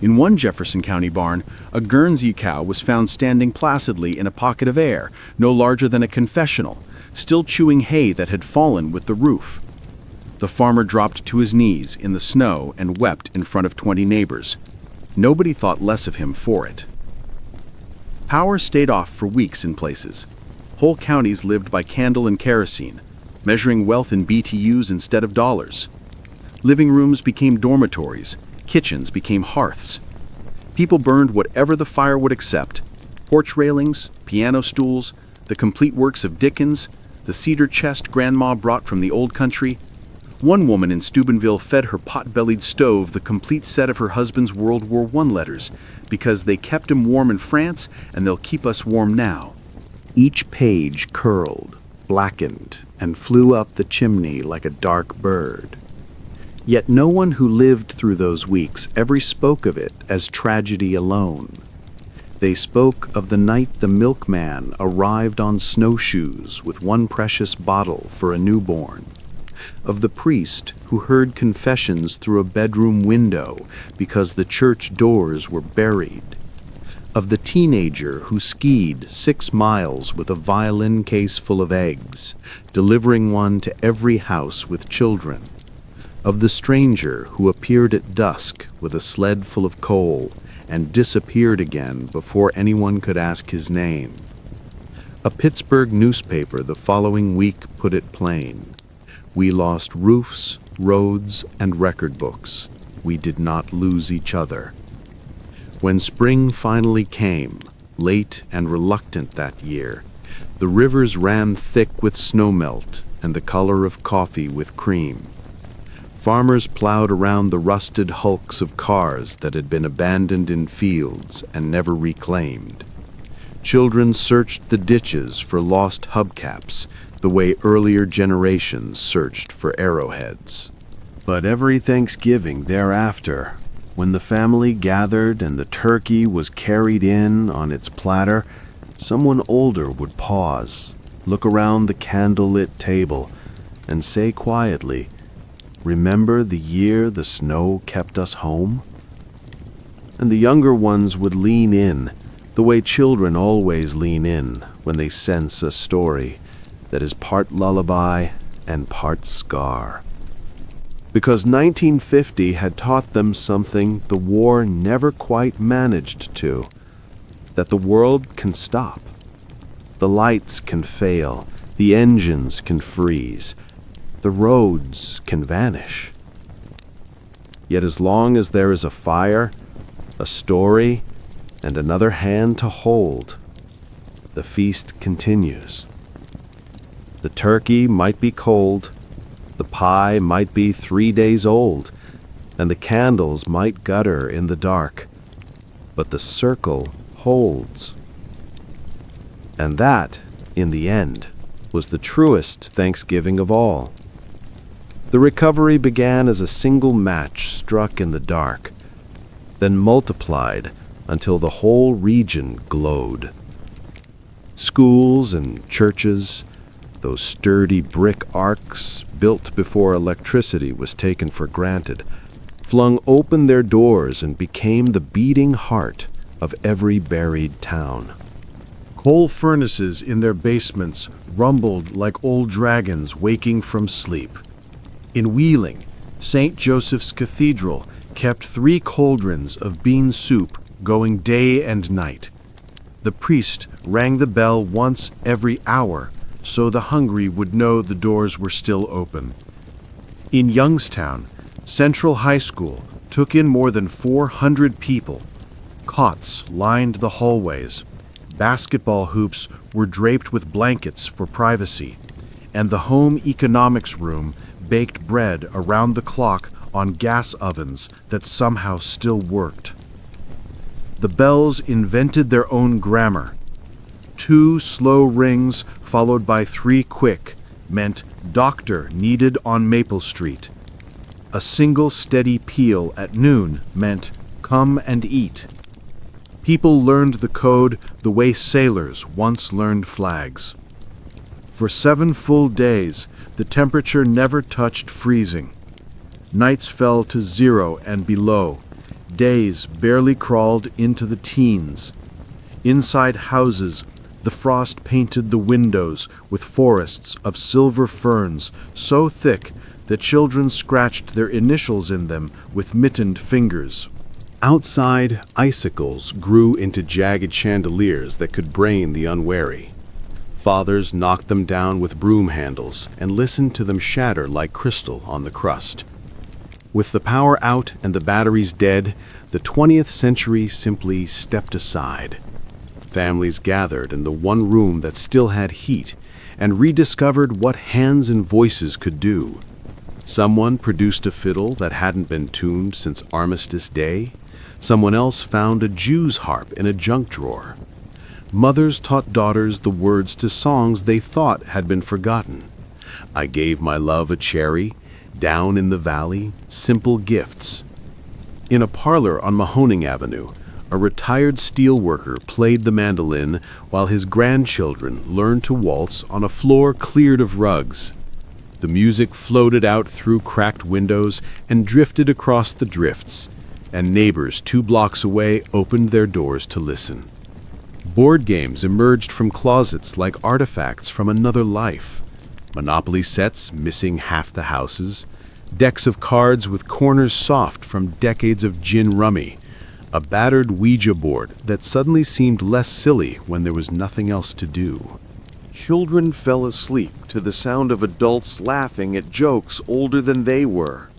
In one Jefferson County barn, a Guernsey cow was found standing placidly in a pocket of air, no larger than a confessional, still chewing hay that had fallen with the roof. The farmer dropped to his knees in the snow and wept in front of 20 neighbors. Nobody thought less of him for it. Power stayed off for weeks in places. Whole counties lived by candle and kerosene, measuring wealth in BTUs instead of dollars. Living rooms became dormitories, kitchens became hearths. People burned whatever the fire would accept: porch railings, piano stools, the complete works of Dickens, the cedar chest Grandma brought from the old country. One woman in Steubenville fed her pot-bellied stove the complete set of her husband's World War I letters, because they kept him warm in France and they'll keep us warm now. Each page curled, blackened, and flew up the chimney like a dark bird. Yet no one who lived through those weeks ever spoke of it as tragedy alone. They spoke of the night the milkman arrived on snowshoes with one precious bottle for a newborn, of the priest who heard confessions through a bedroom window because the church doors were buried, of the teenager who skied 6 miles with a violin case full of eggs, delivering one to every house with children, of the stranger who appeared at dusk with a sled full of coal and disappeared again before anyone could ask his name. A Pittsburgh newspaper the following week put it plain: "We lost roofs, roads, and record books. We did not lose each other." When spring finally came, late and reluctant that year, the rivers ran thick with snowmelt and the color of coffee with cream. Farmers plowed around the rusted hulks of cars that had been abandoned in fields and never reclaimed. Children searched the ditches for lost hubcaps, the way earlier generations searched for arrowheads. But every Thanksgiving thereafter, when the family gathered and the turkey was carried in on its platter, someone older would pause, look around the candlelit table, and say quietly, "Remember the year the snow kept us home?" And the younger ones would lean in, the way children always lean in when they sense a story that is part lullaby and part scar. Because 1950 had taught them something the war never quite managed to: that the world can stop. The lights can fail, the engines can freeze, the roads can vanish. Yet as long as there is a fire, a story, and another hand to hold, the feast continues. The turkey might be cold, the pie might be 3 days old, and the candles might gutter in the dark, but the circle holds. And that, in the end, was the truest Thanksgiving of all. The recovery began as a single match struck in the dark, then multiplied until the whole region glowed. Schools and churches, those sturdy brick arcs built before electricity was taken for granted, flung open their doors and became the beating heart of every buried town. Coal furnaces in their basements rumbled like old dragons waking from sleep. In Wheeling, St. Joseph's Cathedral kept 3 cauldrons of bean soup going day and night. The priest rang the bell once every hour so the hungry would know the doors were still open. In Youngstown, Central High School took in more than 400 people. Cots lined the hallways. Basketball hoops were draped with blankets for privacy, and the home economics room baked bread around the clock on gas ovens that somehow still worked. The bells invented their own grammar. 2 slow rings followed by 3 quick meant doctor needed on Maple Street. A single steady peal at noon meant come and eat. People learned the code the way sailors once learned flags. For 7 full days, the temperature never touched freezing. Nights fell to 0 and below. Days barely crawled into the teens. Inside houses, the frost painted the windows with forests of silver ferns so thick that children scratched their initials in them with mittened fingers. Outside, icicles grew into jagged chandeliers that could brain the unwary. Fathers knocked them down with broom handles and listened to them shatter like crystal on the crust. With the power out and the batteries dead, the 20th century simply stepped aside. Families gathered in the one room that still had heat and rediscovered what hands and voices could do. Someone produced a fiddle that hadn't been tuned since Armistice Day. Someone else found a Jew's harp in a junk drawer. Mothers taught daughters the words to songs they thought had been forgotten. I gave my love a cherry, down in the valley, simple gifts. In a parlor on Mahoning Avenue, a retired steelworker played the mandolin while his grandchildren learned to waltz on a floor cleared of rugs. The music floated out through cracked windows and drifted across the drifts, and neighbors 2 blocks away opened their doors to listen. Board games emerged from closets like artifacts from another life. Monopoly sets missing half the houses, decks of cards with corners soft from decades of gin rummy, a battered Ouija board that suddenly seemed less silly when there was nothing else to do. Children fell asleep to the sound of adults laughing at jokes older than they were.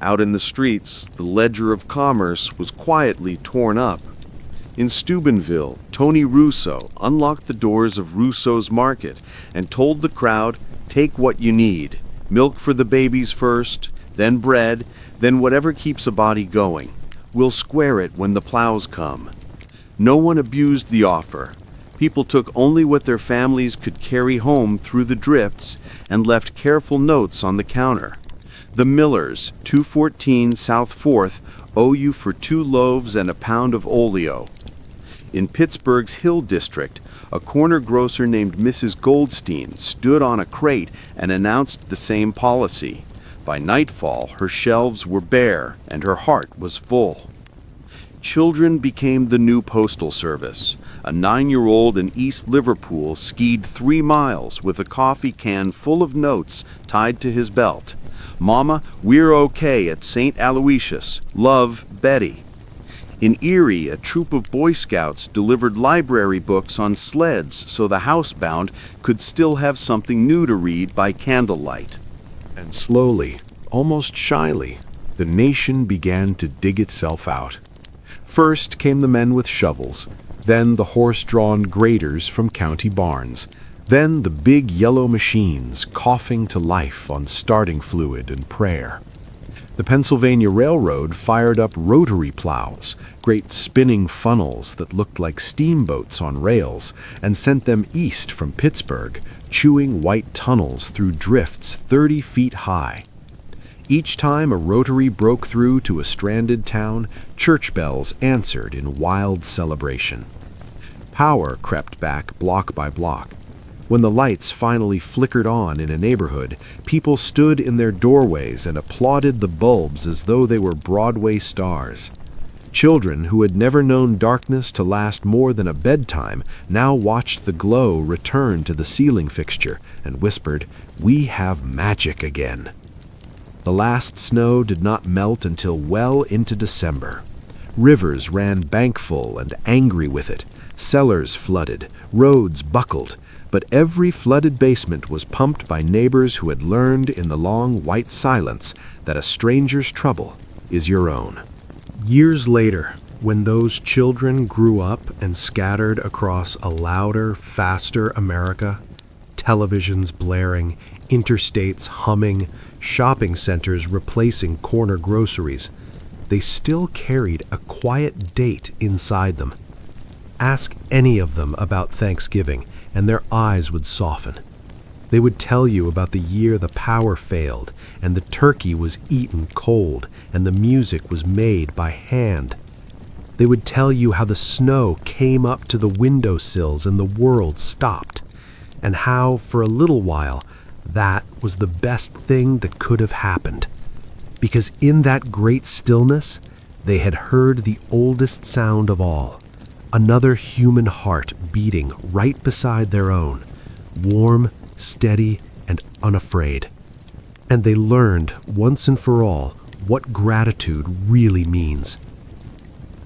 Out in the streets, the ledger of commerce was quietly torn up. In Steubenville, Tony Russo unlocked the doors of Russo's Market and told the crowd, "Take what you need. Milk for the babies first, then bread, then whatever keeps a body going. We'll square it when the plows come." No one abused the offer. People took only what their families could carry home through the drifts and left careful notes on the counter. The Millers, 214 South 4th, owe you for 2 loaves and a pound of oleo. In Pittsburgh's Hill District, a corner grocer named Mrs. Goldstein stood on a crate and announced the same policy. By nightfall, her shelves were bare and her heart was full. Children became the new postal service. A 9-year-old in East Liverpool skied 3 miles with a coffee can full of notes tied to his belt. "Mama, we're okay at St. Aloysius. Love, Betty." In Erie, a troop of Boy Scouts delivered library books on sleds so the housebound could still have something new to read by candlelight. And slowly, almost shyly, the nation began to dig itself out. First came the men with shovels, then the horse-drawn graders from county barns, then the big yellow machines coughing to life on starting fluid and prayer. The Pennsylvania Railroad fired up rotary plows, great spinning funnels that looked like steamboats on rails, and sent them east from Pittsburgh, chewing white tunnels through drifts 30 feet high. Each time a rotary broke through to a stranded town, church bells answered in wild celebration. Power crept back block by block. When the lights finally flickered on in a neighborhood, people stood in their doorways and applauded the bulbs as though they were Broadway stars. Children who had never known darkness to last more than a bedtime now watched the glow return to the ceiling fixture and whispered, "We have magic again." The last snow did not melt until well into December. Rivers ran bankfull and angry with it. Cellars flooded, roads buckled, but every flooded basement was pumped by neighbors who had learned in the long white silence that a stranger's trouble is your own. Years later, when those children grew up and scattered across a louder, faster America, televisions blaring, interstates humming, shopping centers replacing corner groceries, they still carried a quiet date inside them. Ask any of them about Thanksgiving, and their eyes would soften. They would tell you about the year the power failed, and the turkey was eaten cold, and the music was made by hand. They would tell you how the snow came up to the windowsills and the world stopped, and how, for a little while, that was the best thing that could have happened. Because in that great stillness, they had heard the oldest sound of all, another human heart beating right beside their own, warm, steady, and unafraid. And they learned, once and for all, what gratitude really means.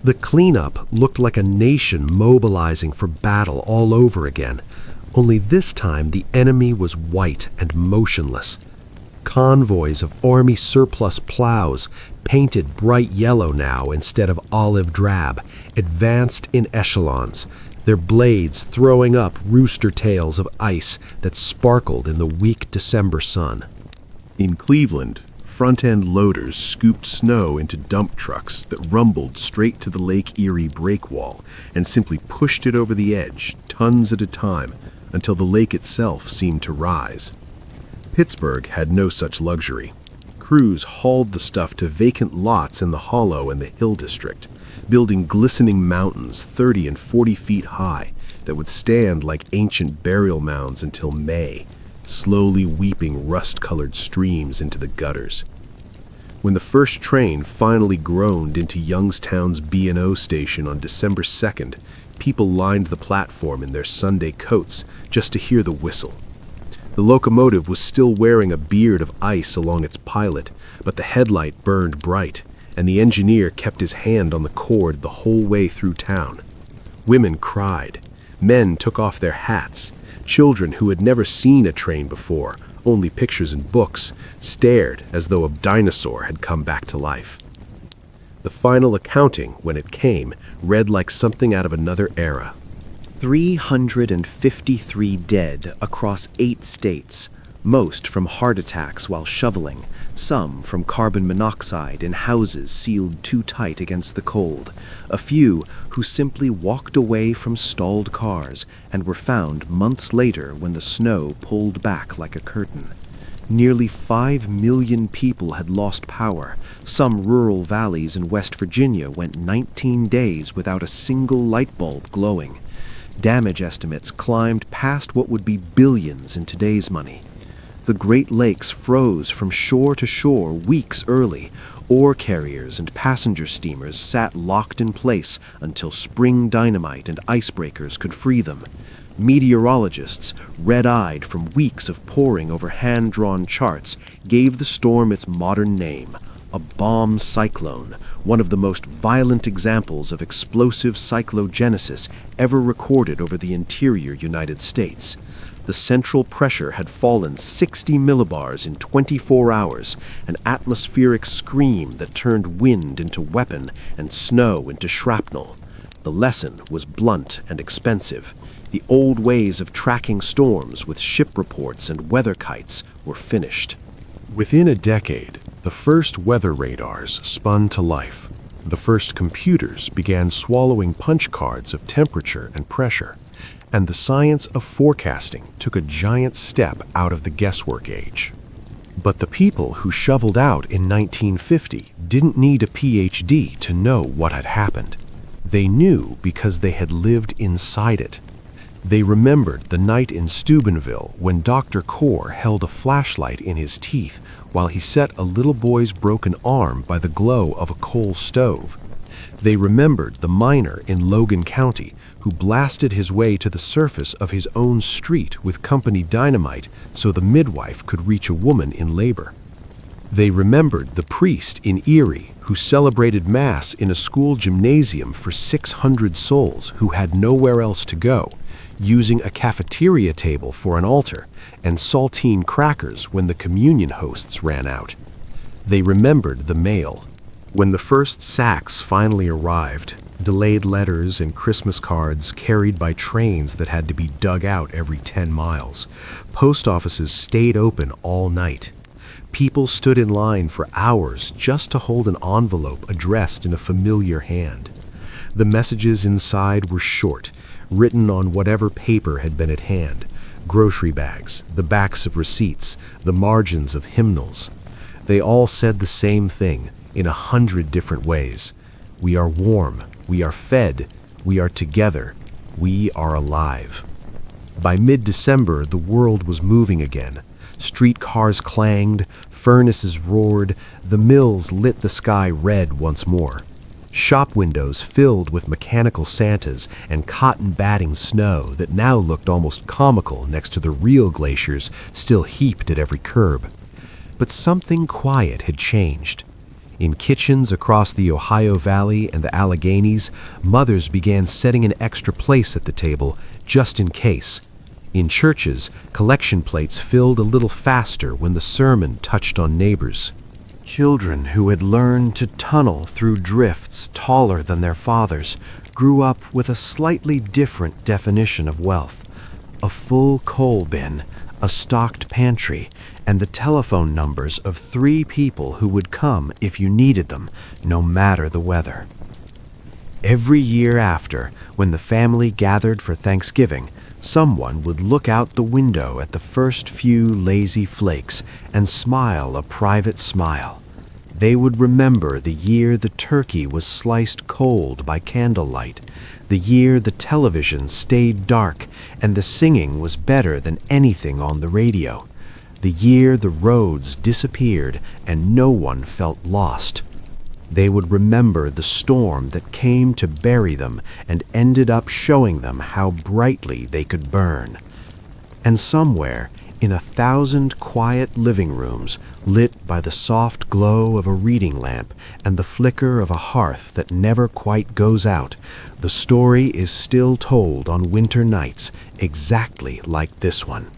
The cleanup looked like a nation mobilizing for battle all over again, only this time the enemy was white and motionless. Convoys of army surplus plows, painted bright yellow now instead of olive drab, advanced in echelons, their blades throwing up rooster tails of ice that sparkled in the weak December sun. In Cleveland, front-end loaders scooped snow into dump trucks that rumbled straight to the Lake Erie breakwall and simply pushed it over the edge, tons at a time, until the lake itself seemed to rise. Pittsburgh had no such luxury. Crews hauled the stuff to vacant lots in the Hollow and the Hill District, building glistening mountains 30 and 40 feet high that would stand like ancient burial mounds until May, slowly weeping rust-colored streams into the gutters. When the first train finally groaned into Youngstown's B&O station on December 2nd, people lined the platform in their Sunday coats just to hear the whistle. The locomotive was still wearing a beard of ice along its pilot, but the headlight burned bright, and the engineer kept his hand on the cord the whole way through town. Women cried. Men took off their hats. Children who had never seen a train before, only pictures and books, stared as though a dinosaur had come back to life. The final accounting, when it came, read like something out of another era. 353 dead across 8 states, most from heart attacks while shoveling, some from carbon monoxide in houses sealed too tight against the cold, a few who simply walked away from stalled cars and were found months later when the snow pulled back like a curtain. Nearly 5 million people had lost power. Some rural valleys in West Virginia went 19 days without a single light bulb glowing. Damage estimates climbed past what would be billions in today's money. The Great Lakes froze from shore to shore weeks early. Ore carriers and passenger steamers sat locked in place until spring dynamite and icebreakers could free them. Meteorologists, red-eyed from weeks of poring over hand-drawn charts, gave the storm its modern name, a bomb cyclone, one of the most violent examples of explosive cyclogenesis ever recorded over the interior United States. The central pressure had fallen 60 millibars in 24 hours, an atmospheric scream that turned wind into weapon and snow into shrapnel. The lesson was blunt and expensive. The old ways of tracking storms with ship reports and weather kites were finished. Within a decade, the first weather radars spun to life. The first computers began swallowing punch cards of temperature and pressure, and the science of forecasting took a giant step out of the guesswork age. But the people who shoveled out in 1950 didn't need a PhD to know what had happened. They knew because they had lived inside it. They remembered the night in Steubenville when Dr. Core held a flashlight in his teeth while he set a little boy's broken arm by the glow of a coal stove. They remembered the miner in Logan County who blasted his way to the surface of his own street with company dynamite so the midwife could reach a woman in labor. They remembered the priest in Erie who celebrated Mass in a school gymnasium for 600 souls who had nowhere else to go, using a cafeteria table for an altar and saltine crackers when the communion hosts ran out. They remembered the mail. When the first sacks finally arrived, delayed letters and Christmas cards carried by trains that had to be dug out every 10 miles, post offices stayed open all night. People stood in line for hours just to hold an envelope addressed in a familiar hand. The messages inside were short, written on whatever paper had been at hand: grocery bags, the backs of receipts, the margins of hymnals. They all said the same thing in 100 different ways. We are warm, we are fed, we are together, we are alive. By mid-December, the world was moving again. Streetcars clanged, furnaces roared, the mills lit the sky red once more. Shop windows filled with mechanical Santas and cotton batting snow that now looked almost comical next to the real glaciers still heaped at every curb. But something quiet had changed. In kitchens across the Ohio Valley and the Alleghenies, mothers began setting an extra place at the table just in case. In churches, collection plates filled a little faster when the sermon touched on neighbors. Children who had learned to tunnel through drifts taller than their fathers grew up with a slightly different definition of wealth: a full coal bin, a stocked pantry, and the telephone numbers of 3 people who would come if you needed them, no matter the weather. Every year after, when the family gathered for Thanksgiving, someone would look out the window at the first few lazy flakes and smile a private smile. They would remember the year the turkey was sliced cold by candlelight, the year the television stayed dark and the singing was better than anything on the radio, the year the roads disappeared and no one felt lost. They would remember the storm that came to bury them and ended up showing them how brightly they could burn. And somewhere, in 1,000 quiet living rooms, lit by the soft glow of a reading lamp and the flicker of a hearth that never quite goes out, the story is still told on winter nights exactly like this one.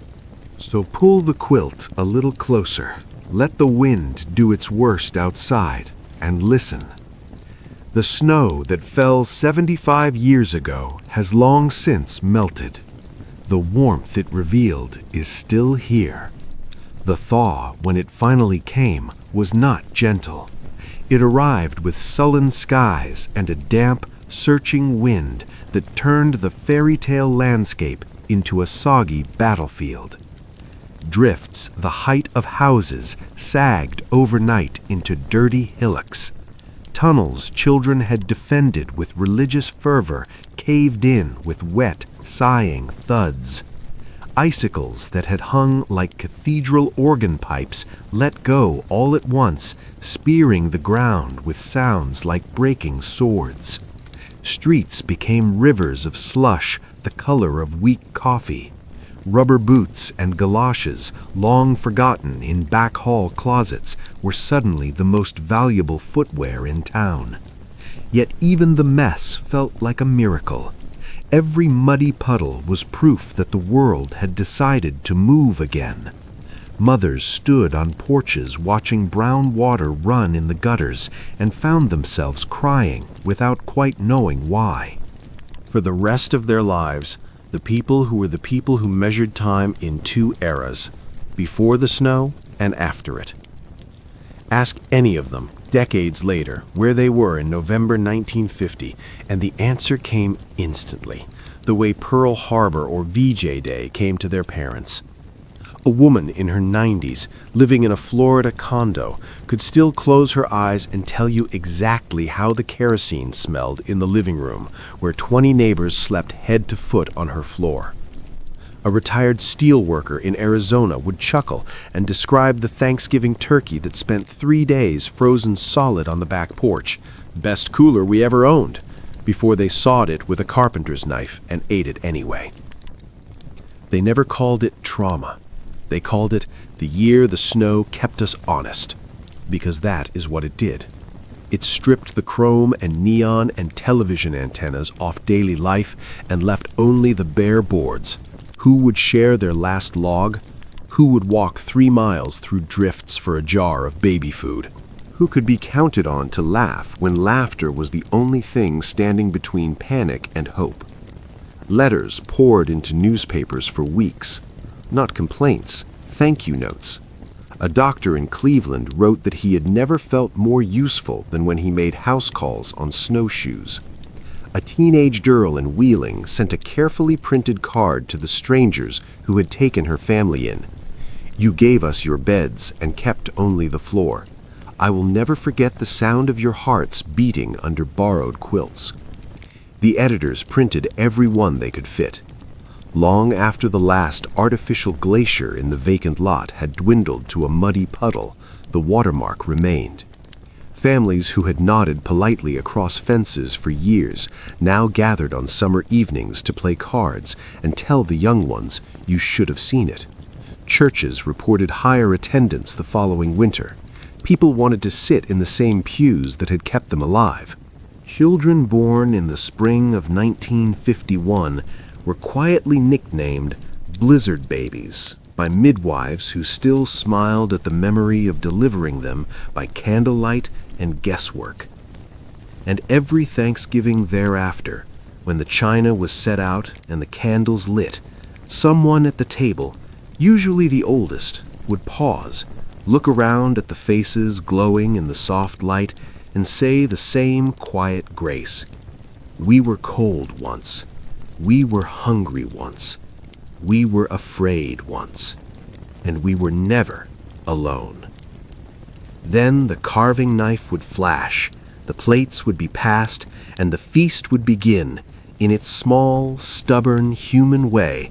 So pull the quilt a little closer, let the wind do its worst outside, and listen. The snow that fell 75 years ago has long since melted. The warmth it revealed is still here. The thaw, when it finally came, was not gentle. It arrived with sullen skies and a damp, searching wind that turned the fairy tale landscape into a soggy battlefield. Drifts the height of houses sagged overnight into dirty hillocks. Tunnels children had defended with religious fervor caved in with wet, sighing thuds. Icicles that had hung like cathedral organ pipes let go all at once, spearing the ground with sounds like breaking swords. Streets became rivers of slush the color of weak coffee. Rubber boots and galoshes, long forgotten in back hall closets, were suddenly the most valuable footwear in town. Yet even the mess felt like a miracle. Every muddy puddle was proof that the world had decided to move again. Mothers stood on porches watching brown water run in the gutters and found themselves crying without quite knowing why. For the rest of their lives, the people who were the people who measured time in 2 eras, before the snow and after it. Ask any of them, decades later, where they were in November 1950, and the answer came instantly, the way Pearl Harbor or VJ Day came to their parents. A woman in her 90s, living in a Florida condo, could still close her eyes and tell you exactly how the kerosene smelled in the living room, where 20 neighbors slept head to foot on her floor. A retired steel worker in Arizona would chuckle and describe the Thanksgiving turkey that spent 3 days frozen solid on the back porch, best cooler we ever owned, before they sawed it with a carpenter's knife and ate it anyway. They never called it trauma. They called it the year the snow kept us honest, because that is what it did. It stripped the chrome and neon and television antennas off daily life and left only the bare boards. Who would share their last log? Who would walk 3 miles through drifts for a jar of baby food? Who could be counted on to laugh when laughter was the only thing standing between panic and hope? Letters poured into newspapers for weeks. Not complaints, thank you notes. A doctor in Cleveland wrote that he had never felt more useful than when he made house calls on snowshoes. A teenage girl in Wheeling sent a carefully printed card to the strangers who had taken her family in. You gave us your beds and kept only the floor. I will never forget the sound of your hearts beating under borrowed quilts. The editors printed every one they could fit. Long after the last artificial glacier in the vacant lot had dwindled to a muddy puddle, the watermark remained. Families who had nodded politely across fences for years now gathered on summer evenings to play cards and tell the young ones, you should have seen it. Churches reported higher attendance the following winter. People wanted to sit in the same pews that had kept them alive. Children born in the spring of 1951 were quietly nicknamed blizzard babies by midwives who still smiled at the memory of delivering them by candlelight and guesswork. And every Thanksgiving thereafter, when the china was set out and the candles lit, someone at the table, usually the oldest, would pause, look around at the faces glowing in the soft light, and say the same quiet grace. We were cold once. We were hungry once. We were afraid once. And we were never alone. Then the carving knife would flash, the plates would be passed, and the feast would begin, in its small, stubborn, human way,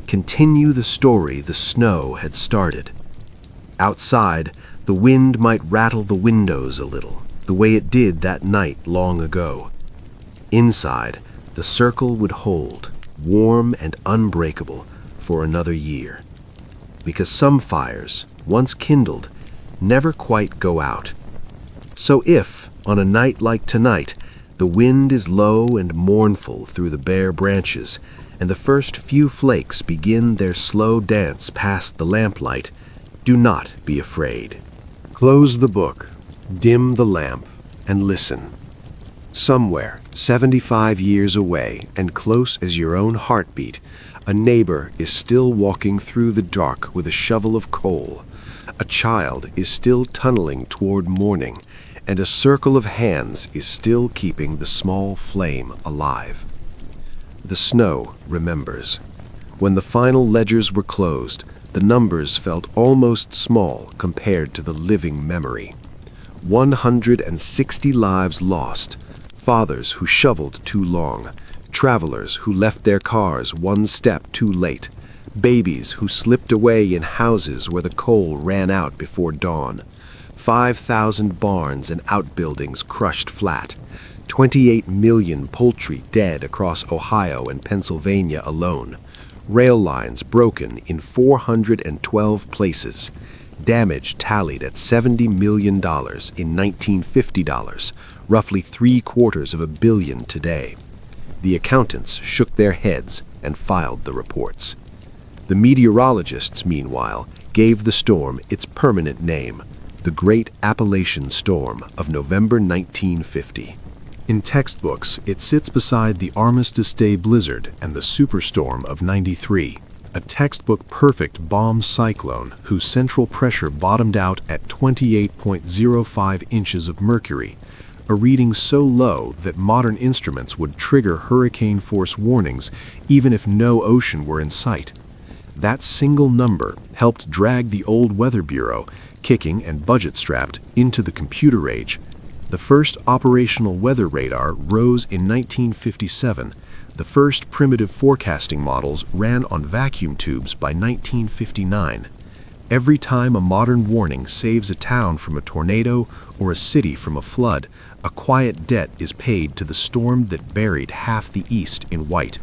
continue the story the snow had started. Outside, the wind might rattle the windows a little, the way it did that night long ago. Inside, the circle would hold, warm and unbreakable, for another year. Because some fires, once kindled, never quite go out. So if, on a night like tonight, the wind is low and mournful through the bare branches, and the first few flakes begin their slow dance past the lamplight, do not be afraid. Close the book, dim the lamp, and listen. Somewhere, 75 years away and close as your own heartbeat, a neighbor is still walking through the dark with a shovel of coal. A child is still tunneling toward morning, and a circle of hands is still keeping the small flame alive. The snow remembers. When the final ledgers were closed, the numbers felt almost small compared to the living memory. 160 lives lost, fathers who shoveled too long, travelers who left their cars one step too late, babies who slipped away in houses where the coal ran out before dawn, 5,000 barns and outbuildings crushed flat, 28 million poultry dead across Ohio and Pennsylvania alone, rail lines broken in 412 places, damage tallied at $70 million in 1950 dollars, roughly $750 million today. The accountants shook their heads and filed the reports. The meteorologists, meanwhile, gave the storm its permanent name, the Great Appalachian Storm of November 1950. In textbooks, it sits beside the Armistice Day blizzard and the superstorm of '93, a textbook-perfect bomb cyclone whose central pressure bottomed out at 28.05 inches of mercury, a reading so low that modern instruments would trigger hurricane-force warnings even if no ocean were in sight. That single number helped drag the old Weather Bureau, kicking and budget-strapped, into the computer age. The first operational weather radar rose in 1957. The first primitive forecasting models ran on vacuum tubes by 1959. Every time a modern warning saves a town from a tornado or a city from a flood, a quiet debt is paid to the storm that buried half the East in white.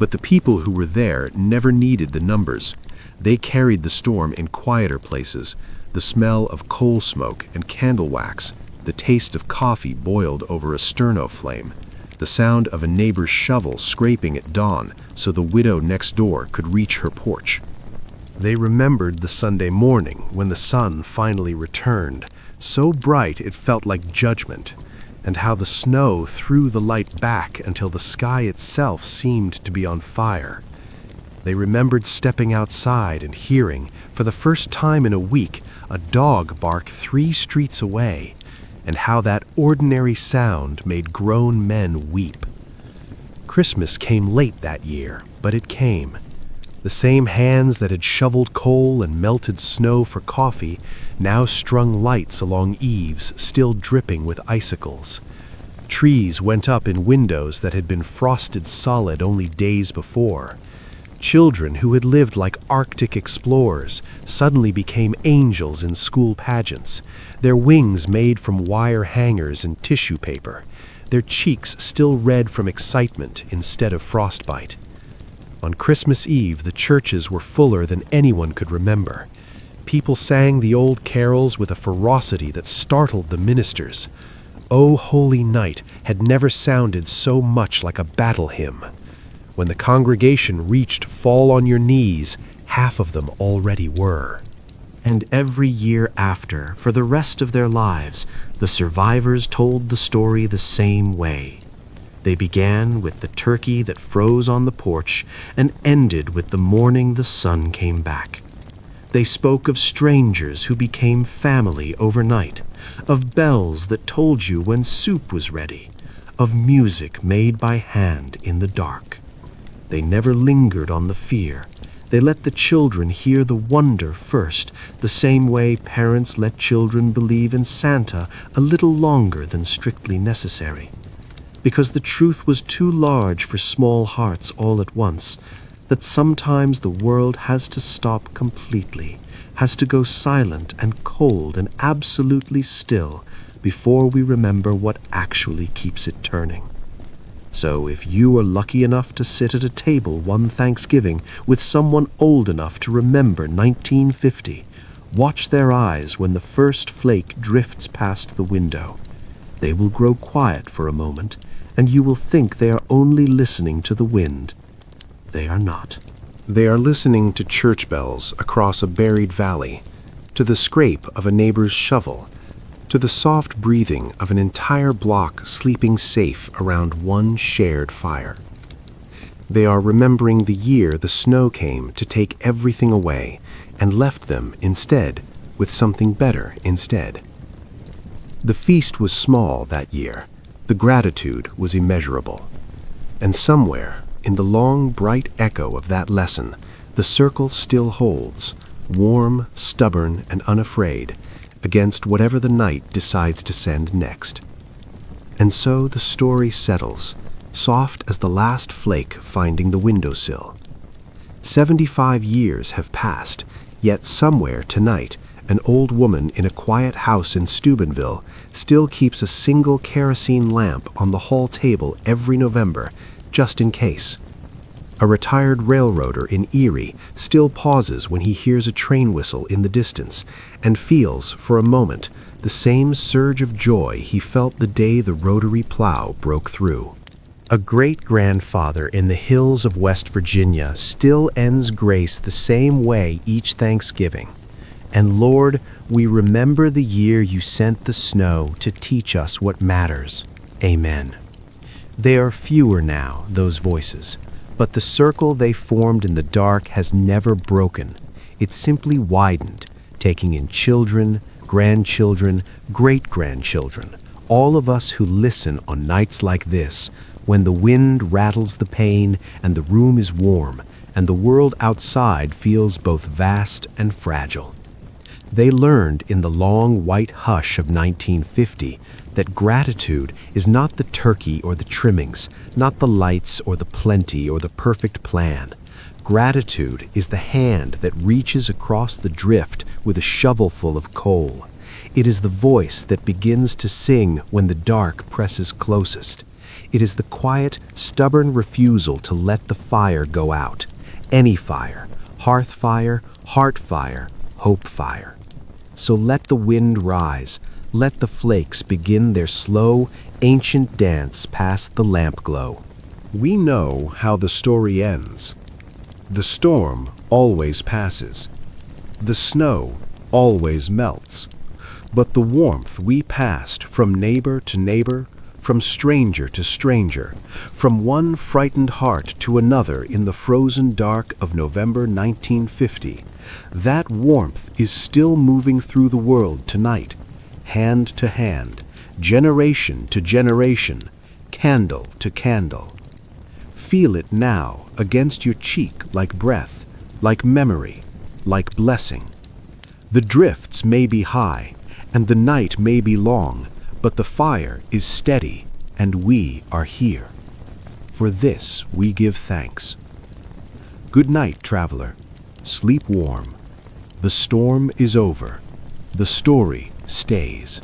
But the people who were there never needed the numbers. They carried the storm in quieter places, the smell of coal smoke and candle wax, the taste of coffee boiled over a sterno flame, the sound of a neighbor's shovel scraping at dawn so the widow next door could reach her porch. They remembered the Sunday morning when the sun finally returned, so bright it felt like judgment, and how the snow threw the light back until the sky itself seemed to be on fire. They remembered stepping outside and hearing, for the first time in a week, a dog bark 3 streets away, and how that ordinary sound made grown men weep. Christmas came late that year, but it came. The same hands that had shoveled coal and melted snow for coffee now strung lights along eaves still dripping with icicles. Trees went up in windows that had been frosted solid only days before. Children who had lived like Arctic explorers suddenly became angels in school pageants, their wings made from wire hangers and tissue paper, their cheeks still red from excitement instead of frostbite. On Christmas Eve, the churches were fuller than anyone could remember. People sang the old carols with a ferocity that startled the ministers. "O Holy Night" had never sounded so much like a battle hymn. When the congregation reached "Fall on Your Knees," half of them already were. And every year after, for the rest of their lives, the survivors told the story the same way. They began with the turkey that froze on the porch and ended with the morning the sun came back. They spoke of strangers who became family overnight, of bells that told you when soup was ready, of music made by hand in the dark. They never lingered on the fear. They let the children hear the wonder first, the same way parents let children believe in Santa a little longer than strictly necessary. Because the truth was too large for small hearts all at once, that sometimes the world has to stop completely, has to go silent and cold and absolutely still before we remember what actually keeps it turning. So if you are lucky enough to sit at a table one Thanksgiving with someone old enough to remember 1950, watch their eyes when the first flake drifts past the window. They will grow quiet for a moment, and you will think they are only listening to the wind. They are not. They are listening to church bells across a buried valley, to the scrape of a neighbor's shovel, to the soft breathing of an entire block sleeping safe around one shared fire. They are remembering the year the snow came to take everything away and left them instead with something better instead. The feast was small that year. The gratitude was immeasurable. And somewhere, in the long, bright echo of that lesson, the circle still holds, warm, stubborn, and unafraid, against whatever the night decides to send next. And so the story settles, soft as the last flake finding the windowsill. 75 years have passed, yet somewhere tonight, an old woman in a quiet house in Steubenville still keeps a single kerosene lamp on the hall table every November, just in case. A retired railroader in Erie still pauses when he hears a train whistle in the distance and feels, for a moment, the same surge of joy he felt the day the rotary plow broke through. A great-grandfather in the hills of West Virginia still ends grace the same way each Thanksgiving. And Lord, we remember the year you sent the snow to teach us what matters. Amen. They are fewer now, those voices, but the circle they formed in the dark has never broken. It simply widened, taking in children, grandchildren, great-grandchildren, all of us who listen on nights like this, when the wind rattles the pane and the room is warm, and the world outside feels both vast and fragile. They learned in the long white hush of 1950 that gratitude is not the turkey or the trimmings, not the lights or the plenty or the perfect plan. Gratitude is the hand that reaches across the drift with a shovelful of coal. It is the voice that begins to sing when the dark presses closest. It is the quiet, stubborn refusal to let the fire go out. Any fire, hearth fire, heart fire, hope fire. So let the wind rise, let the flakes begin their slow, ancient dance past the lamp glow. We know how the story ends. The storm always passes. The snow always melts. But the warmth we passed from neighbor to neighbor, from stranger to stranger, from one frightened heart to another in the frozen dark of November 1950, that warmth is still moving through the world tonight, hand to hand, generation to generation, candle to candle. Feel it now against your cheek like breath, like memory, like blessing. The drifts may be high, and the night may be long, but the fire is steady, and we are here. For this we give thanks. Good night, traveler. Sleep warm. The storm is over. The story stays.